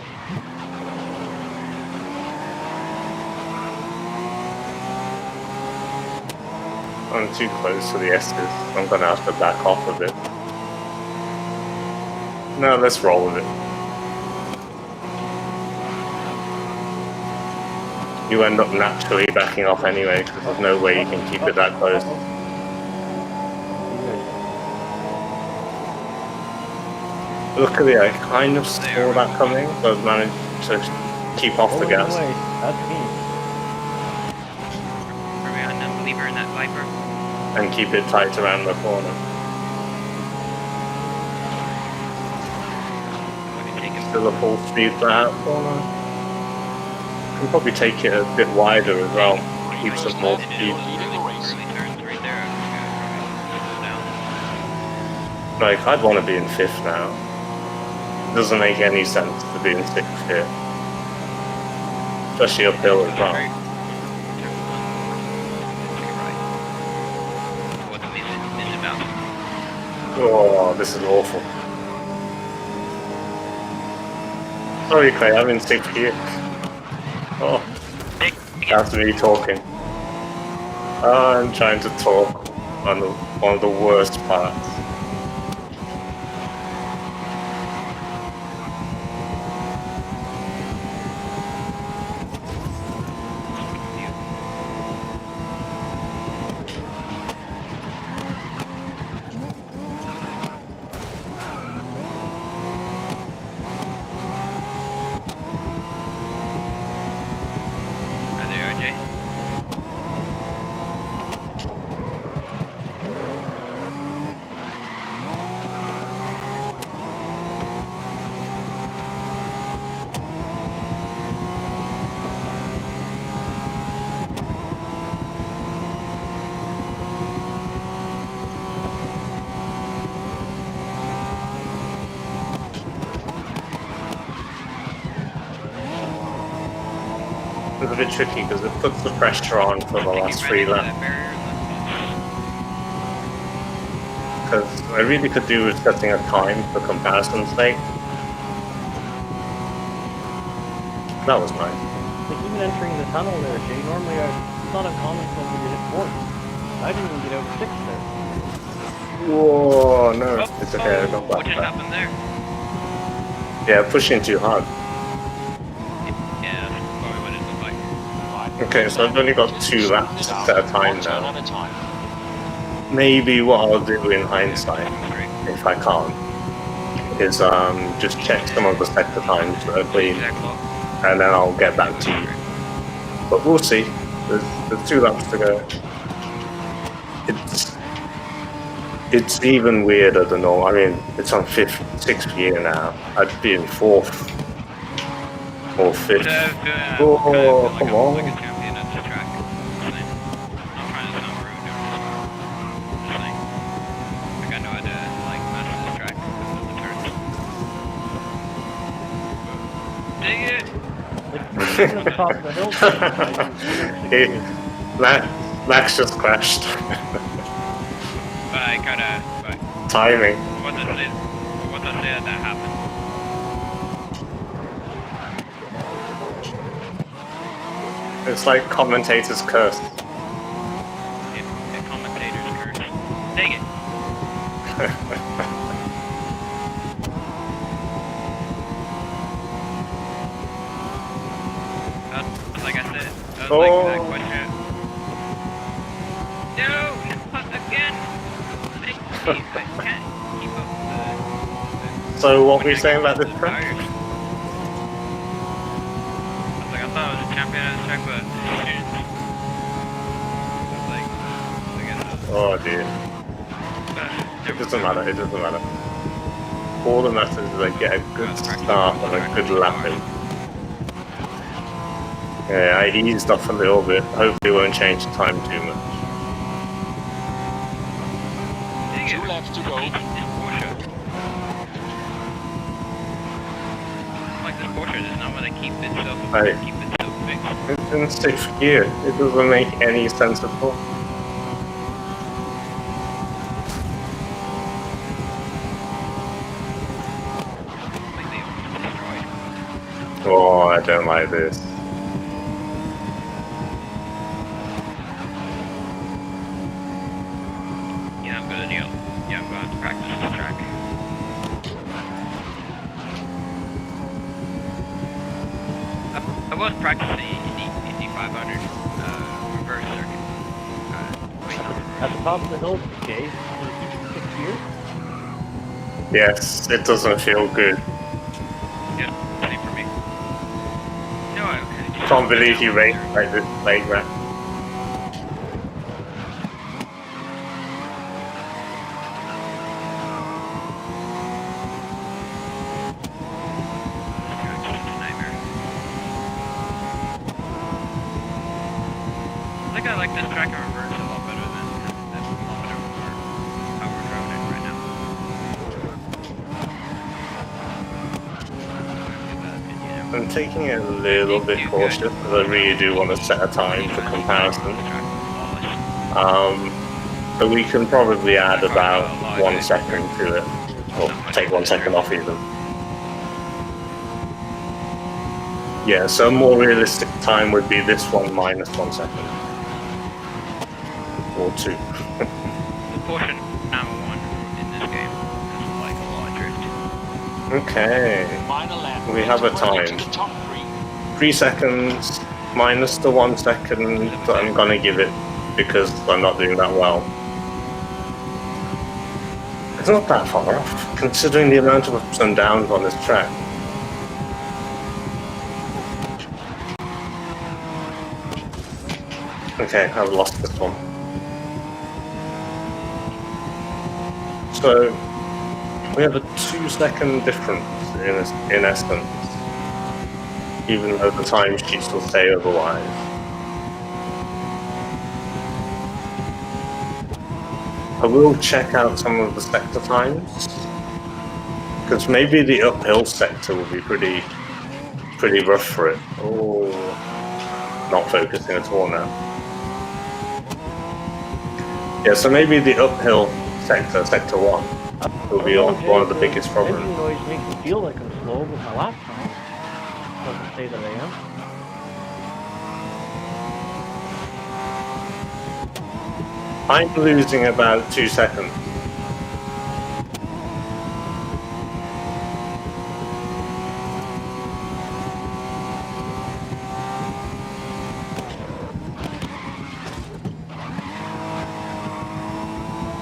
I'm too close to the S's. I'm gonna have to back off a bit. No, let's roll with it. You end up naturally backing off anyway, because there's no way you can keep it that close. Luckily, I kind of saw that coming, so I've managed to keep off the gas. That's me. Are we on Nonbeliever in that Viper? And keep it tight around the corner. Still a full speed for that corner. Can probably take it a bit wider as well. Keep some more speed. Like, I'd want to be in 5th now. Doesn't make any sense to be in 6th here. Especially uphill as well. Oh, this is awful. Sorry, Clay, I'm in 6th gear. Oh, that's me talking. I'm trying to talk on one of the worst parts. a bit tricky because it puts the pressure on for the last 3 laps. Because I really could do with setting a time for comparison's sake. That was nice. Like even entering the tunnel there, Jay, normally it's not uncommon for me to hit 4. I didn't even get out 6 there. Whoa, no, it's okay, not What that just bad. happened there? Yeah, pushing too hard. Yeah, that's probably what it looked like. Right. Okay, so I've only got 2 laps to set a time One turn now. at a time. Maybe what I'll do in hindsight, if I can't, is just check some of the sector times that are clean, and then I'll get back to you. But we'll see. There's 2 laps to go. It's even weirder than normal. I mean, it's on 6th year now. I'd be in 4th or 5th. Oh, come on. Like a champion at the track. I'm trying to sound rude. Just saying. Like I know how to like master this track because of the turns. Dang it! Like even at the top of the hill, Max just crashed. But I gotta. But Timing. what does it? What does it that happened? It's like commentators curse. If commentators curse. Dang it! Like I said, that was like that question. No, not again. I can't keep up the. So what were you saying about this track? I was like, I thought I was a champion at this track, but I guess it was, Oh dear. It doesn't matter, it doesn't matter. All that matters is I get a good start and a good lapping. Yeah, I eased off a little bit. Hopefully it won't change the time too much. 2 laps to go. Like this Porsche does not want to keep itself fixed. It's in 6th gear. It doesn't make any sense at all. Like they almost destroyed. Oh, I don't like this. Yeah, I'm gonna deal. Yeah, I'm going to practice this track. I was practicing Indy 500 reverse circuit. Wait, not reverse. at the top of the hill, Jay, for 6 years. Yes, it doesn't feel good. Yeah, same for me. No, I Can't believe you raced like this late, man. I think I like this track in reverse a lot better than how we're driving it right now. I'm taking it a little bit cautious because I really do want to set a time for comparison. But we can probably add about 1 second to it, or take 1 second off even. Yeah, so a more realistic time would be this one minus 1 second. Or 2. The Porsche number 1 in this game is like a lot of drift. Okay. Final lap. We have a time. To the top 3. 3 seconds minus the 1 second that I'm gonna give it because I'm not doing that well. It's not that far off, considering the amount of ups and downs on this track. Okay, I've lost this one. So, we have a 2-second difference in essence, even though the timesheets will say otherwise. I will check out some of the sector times, because maybe the uphill sector will be pretty rough for it. Oh, not focusing at all now. Yeah, so maybe the uphill sector, sector 1, will be one of the biggest problems. Engine noise makes me feel like I'm slow, but my lap time doesn't say that I am. I'm losing about 2 seconds.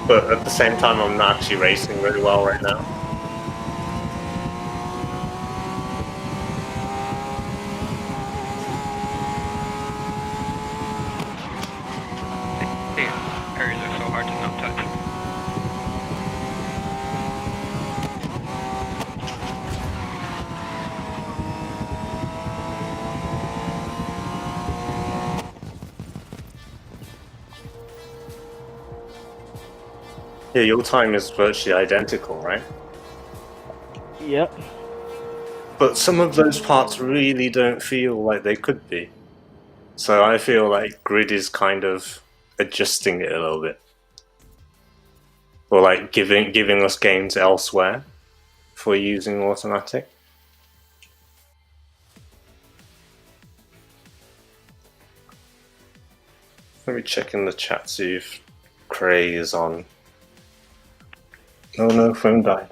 But at the same time, I'm not actually racing really well right now. Areas are so hard to not touch. Yeah, your time is virtually identical, right? Yep. But some of those parts really don't feel like they could be. So I feel like Grid is kind of adjusting it a little bit. Or like giving us games elsewhere for using automatic. Let me check in the chat, see if Cray is on. Oh no, phone died.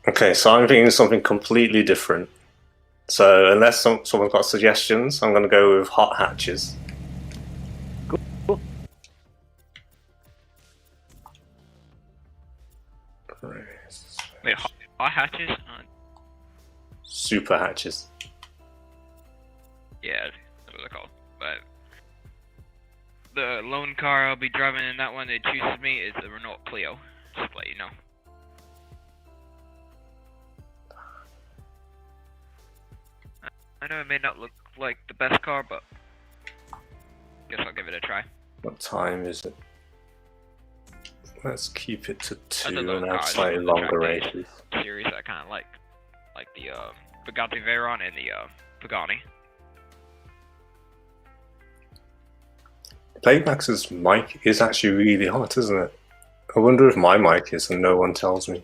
Okay, so I'm thinking something completely different. So unless someone's got suggestions, I'm going to go with hot hatches. Cool. Wait, hot hatches? Super hatches. Yeah, that's what they're called. But the lone car I'll be driving in that one that chooses me is the Renault Clio. Just to let you know. I know it may not look like the best car, but guess I'll give it a try. What time is it? Let's keep it to 2 Other than and have cars, slightly the longer track races. Series I kind of like the Bugatti Veyron and the Pagani. Playmax's mic is actually really hot, isn't it? I wonder if my mic is and no one tells me.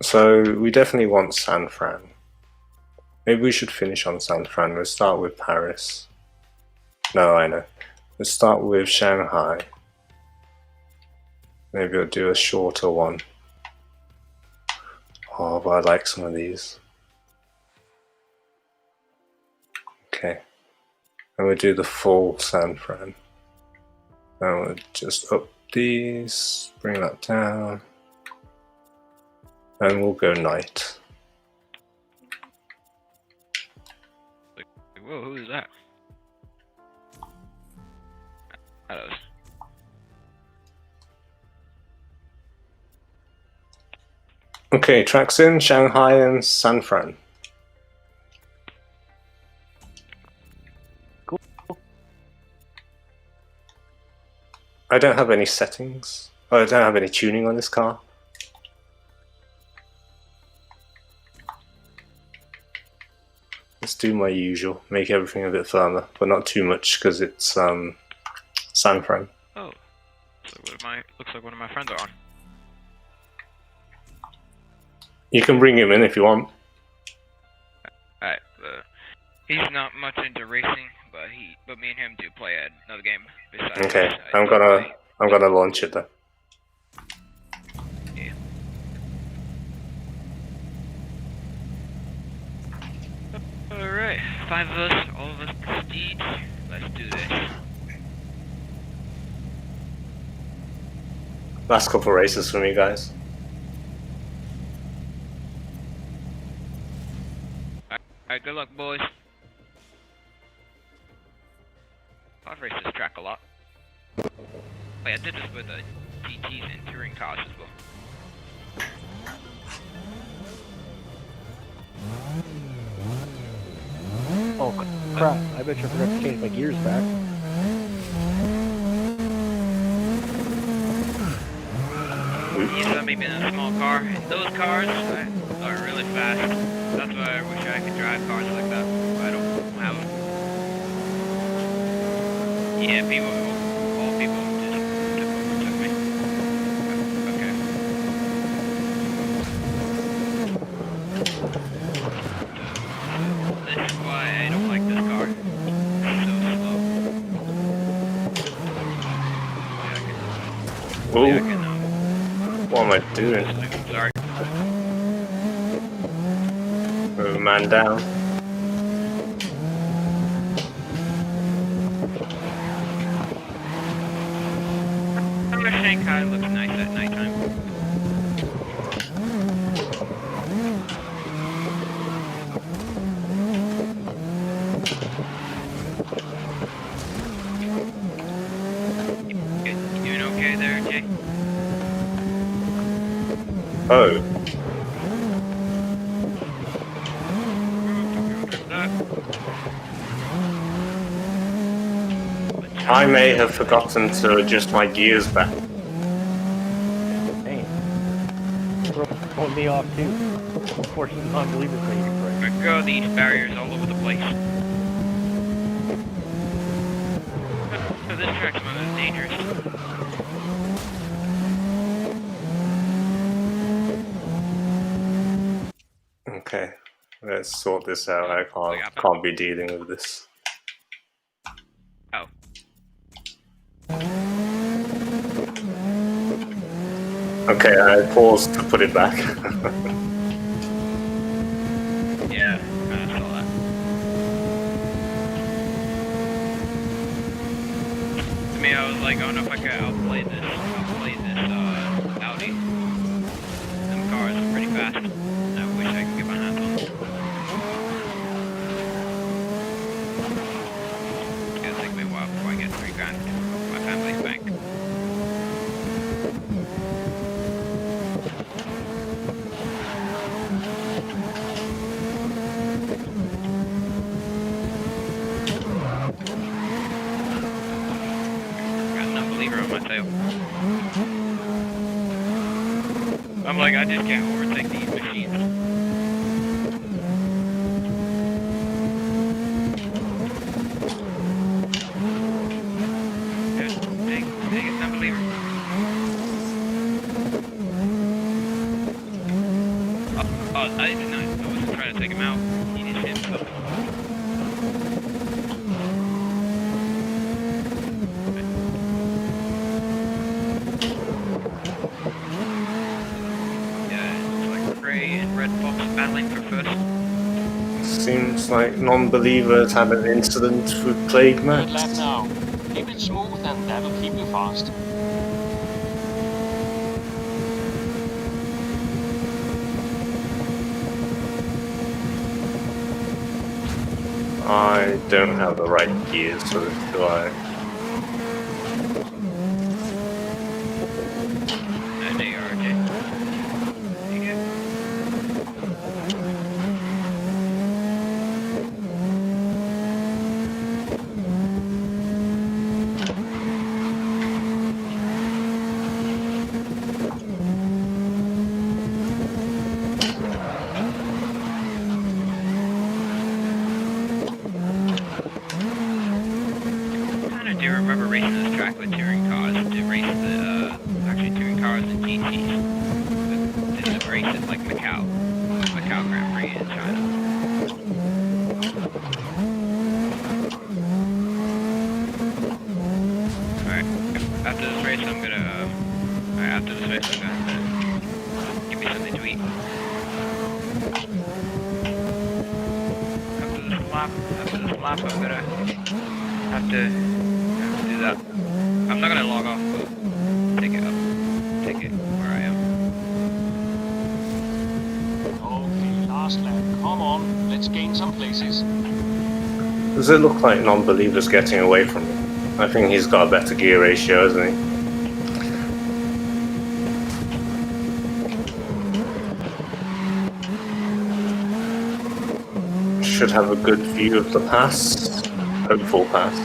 So we definitely want San Fran. Maybe we should finish on San Fran. Let's start with Paris. No, I know. Let's start with Shanghai. Maybe I'll do a shorter one. Oh, but I like some of these. Okay. And we'll do the full San Fran. And we'll just up these, bring that down. And we'll go night. Whoa, who is that? Hello. Okay, tracks in Shanghai and San Fran. Cool. I don't have any settings. Oh, I don't have any tuning on this car. Let's do my usual, make everything a bit firmer, but not too much because it's San Fran. Oh, so looks like one of my friends are on. You can bring him in if you want. Alright, he's not much into racing, but me and him do play another game besides. Okay, I'm gonna launch it then. Yeah. Alright, 5 of us, all of us prestige. Let's do this. Last couple races for me, guys. Alright, good luck, boys. Wait, I did this with GTs and touring cars as well. Oh crap! I bet you I forgot to change my gears back. Yeah, maybe in a small car. And those cars are really fast. That's why I wish I could drive cars like that. But I don't have them. Yeah, all people just overtook me. Okay. This is why I don't like this car. It's so slow. Whoa, I can, what am I doing? sorry. Move a man down. Shanghai looks nice at nighttime. You doing okay there, Jay? Oh, I may have forgotten to adjust my gears back. Dang. Throwing me off too. Unfortunately, Nonbeliever playing it right. My god, these barriers all over the place. This track's one of the dangerous. Okay, let's sort this out. I can't be dealing with this. Oh. Okay, I paused to put it back. Yeah, I saw that. To me, I was like, I don't know if I could outplay this Audi. Them cars are pretty fast. I wish I could get my hands on them. It's gonna take me a while before I get $3 grand from my family's bank. Got a Nonbeliever on my tail. I'm like, I just can't overtake these machines. Dang it, Nonbeliever. I did not. I wasn't trying to take him out. He just hit something. And Red Fox battling for first. Seems like Nonbelievers had an incident with Plague Third Max. lap now. Keep it smooth and that'll keep you fast. I don't have the right gears for this, do I? And they are, Jay. You get. I do remember racing this track with touring cars. To race the actually touring cars and GTs. To race it like Macau Grand Prix in China. Alright, after this race I'm gonna give me something to eat. After this lap I'm gonna have to do that. I'm not gonna log off, but take it where I am. Okay, last lap. Come on, let's gain some places. Does it look like Nonbeliever's getting away from me? I think he's got a better gear ratio, hasn't he? should have a good view of the pass. Hopeful pass.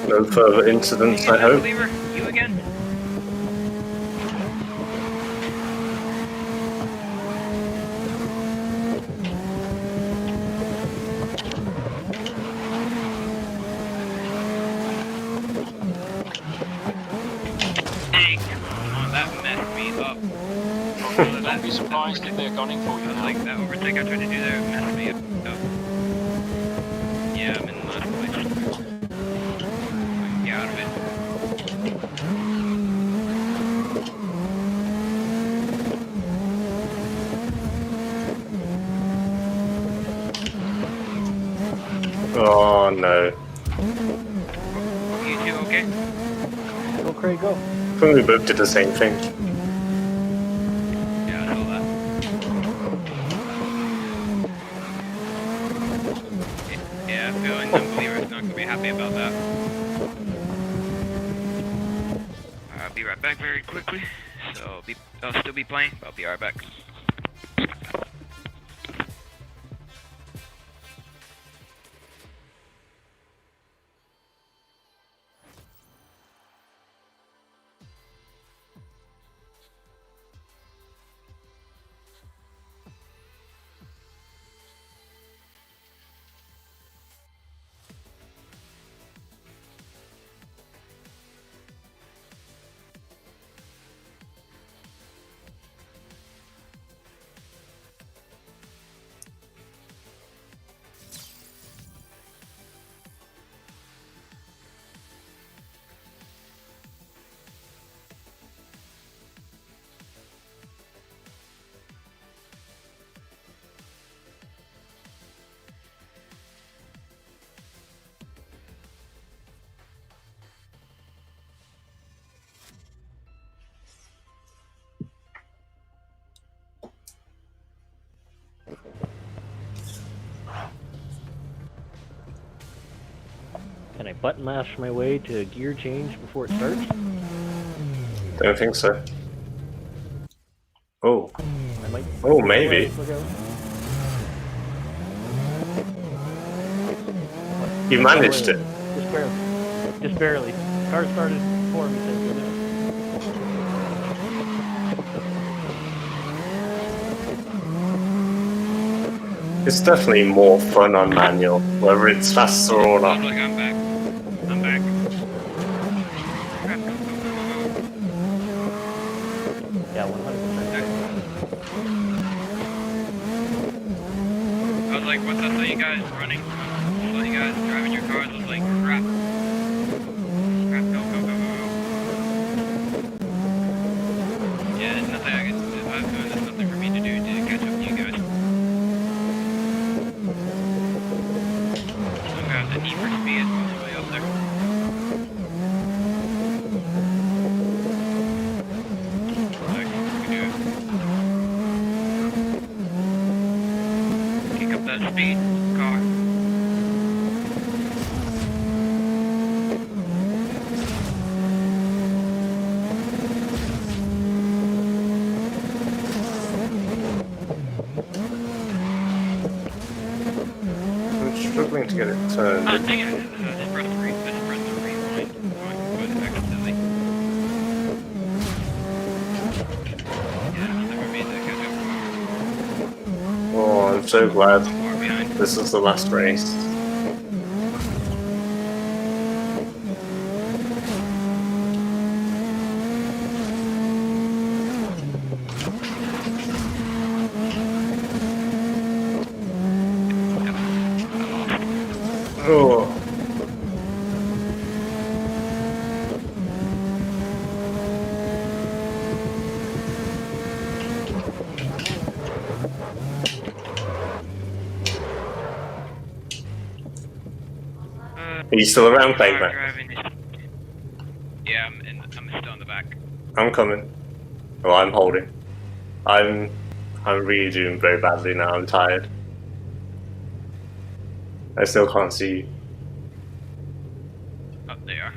No further incidents, I hope. Nonbeliever, you again? Dang, come on, that messed me up. Don't be surprised if they're gunning for you I was now. like, that overtake I tried to do there messed me up. Yeah, I'm in the last place. Get out of it. Oh no. You two okay? Go, Craig, go. I think we both did the same thing. Yeah, I saw that. Yeah, I feel like Nonbeliever's not gonna be happy about that. I'll be right back very quickly. So I'll still be playing, but I'll be right back. Can I button mash my way to gear change before it starts? Don't think so. Oh. I might. Oh, maybe. Look out. You managed it. Just barely. Just barely. Car started before me, thank goodness. It's definitely more fun on manual, whether it's faster or Look, not. I'm back. I'm back. Yeah, 100%. I was like, once I saw you guys running, I saw you guys driving your cars, I was like, crap. Crap, go, go, go, go, go. Yeah, there's nothing I can do. There's nothing for me to do to catch up to you guys. I'm gonna have the need for speed all the way up there. Like, we can do it. Kick up that speed, car. I'm struggling to get it turned. Dang it, just press the rewind. Going effectively. Yeah, I'll never be able to catch up. Oh, I'm so glad I'm far behind. this is the last race. Oh. Are you still around, playing Mac? Yeah, I'm still in the back. I'm coming. Oh, I'm holding. I'm really doing very badly now. I'm tired. I still can't see you. Oh, they are.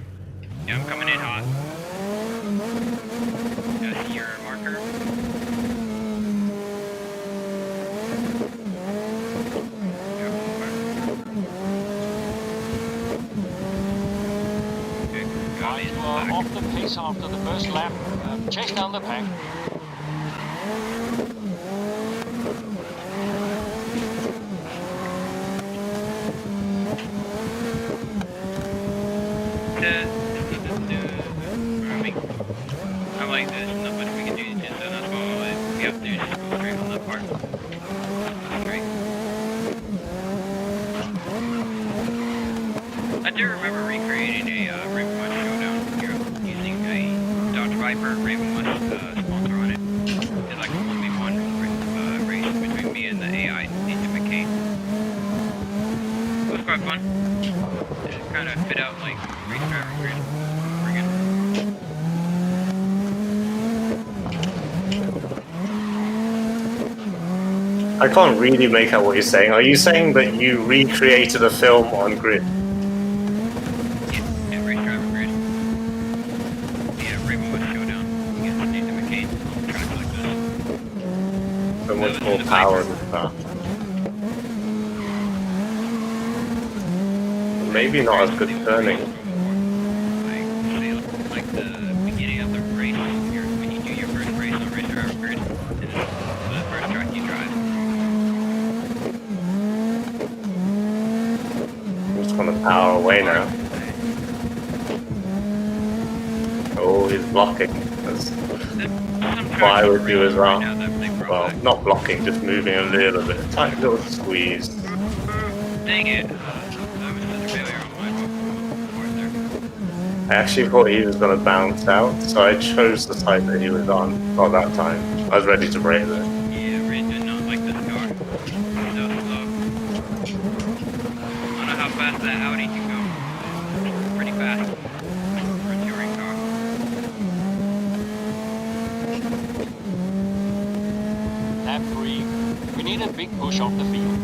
Yeah, I'm coming in hot. Yeah, I see your marker. back. off the pace after the first lap. Chase down the pack. I like this. Not much we can do to so that's why all we have to do is just go straight on that part. Straight. I do remember recreating a Raven West showdown here using a Dodge Viper Raven West sponsor on it. It's like a 1v1 race between me and the AI Nathan McCain. It was quite fun. It kind of fit out like race driving grid. I can't really make out what you're saying. Are you saying that you recreated a film on grid? Yeah, race driver grid. Yeah, Raven West showdown against Nathan McCain on tracks like this. So much more power than that. Maybe not as good turning. Like the beginning of the race, when you do your first race on race driver grid, and the first track you drive. I'm just gonna power away now. Oh, he's blocking. That's what I would do as well. Well, not blocking, just moving a little bit. Tiny little squeeze. Dang it. That was such a failure on my part there. I actually thought he was gonna bounce out, so I chose the side that he was on. Not that time. I was ready to brake there. Yeah, Ray did not like this car. So slow. I don't know how fast that Audi can go. It's pretty fast for a touring car. Lap 3. We need a big push off the field.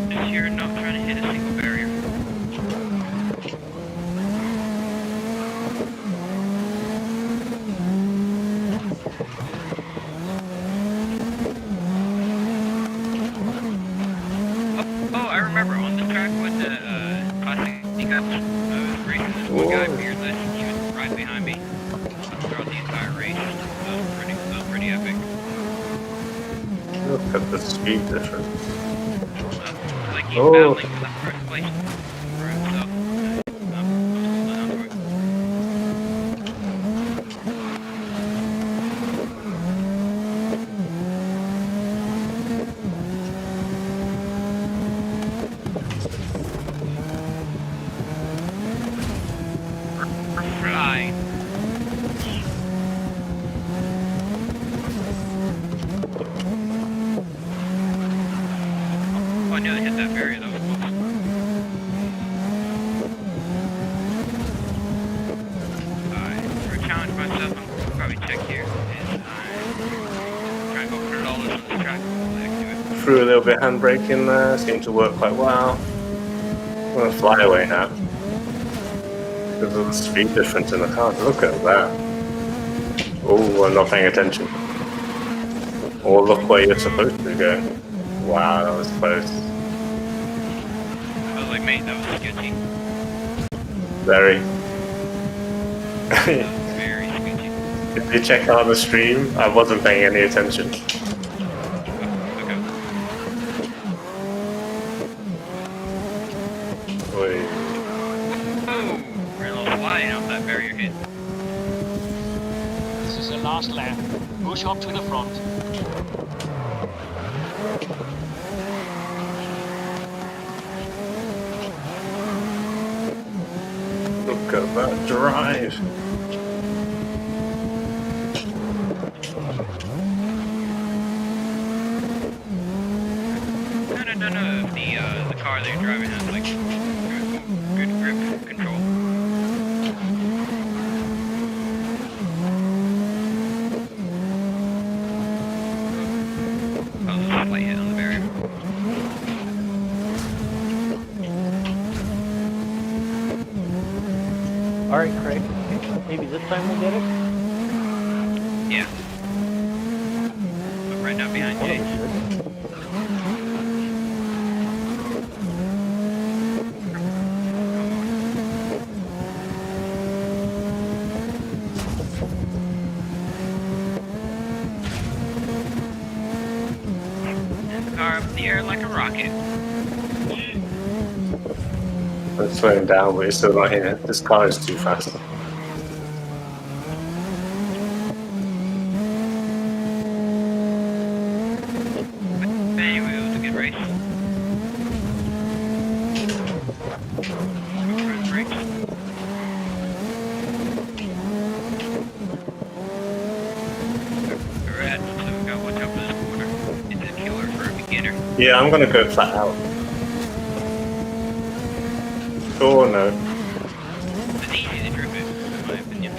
This year, not trying to hit a single barrier. Oh, I remember on the track when the classic Cups was racing this one guy fearless. He was right behind me throughout the entire race. That was pretty epic. Look at the speed difference. Like he's Oh. battling for that first place for himself. I'm just for it. Fly. Oh, I nearly hit that barrier. That was close. For a challenge myself, I'll probably check here. And try and go put it all this on the track. Do it. Threw a little bit of handbrake in there, seemed to work quite well. I'm gonna fly away now. Because of the speed difference in the car. Look at that. Oh, I'm not paying attention. Or look where you're supposed to be going. Wow, that was close. I was like, mate, that was sketchy. Very. That was very sketchy. If you check out the stream, I wasn't paying any attention. Okay. Oy. Oh, we're a little flying off that barrier hit. This is the last lap. Push up to the front. Look at that drive. I don't know if the car that you're driving has like good grip control. That was a slight hit on the barrier. Alright, Craig. Maybe this time we'll get it? Yeah. right now behind One of Jay. us should. And the car up in the air like a rocket. I'm slowing down, but it's still not here. This car is too fast. But anyway, it was a good race. Front brakes. Alright, so we got watch out for this corner. It's a killer for a beginner. Yeah, I'm gonna go flat out. Oh no. It's easy to drift it, in my opinion.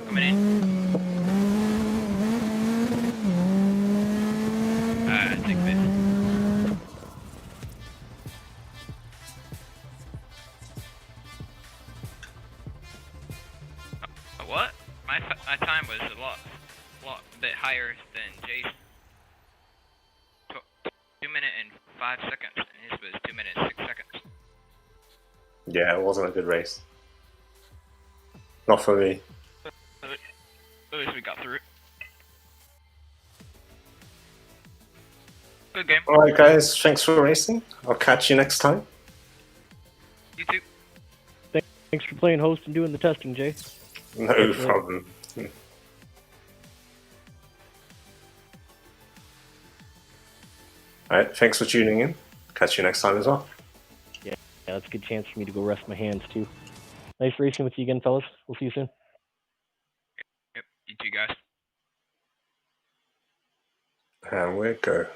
Coming in. Take this. What? My time was a lot bit higher than Jay's. 2 minutes and 5 seconds, and his was 2 minutes 6 seconds. Yeah, it wasn't a good race. Not for me. At least we got through it. Good game. Alright guys, thanks for racing. I'll catch you next time. You too. Thanks for playing host and doing the testing, Jay. No problem. Alright, thanks for tuning in. Catch you next time as well. Yeah, that's a good chance for me to go rest my hands too. Nice racing with you again, fellas. We'll see you soon. Yep, you too guys. And we go.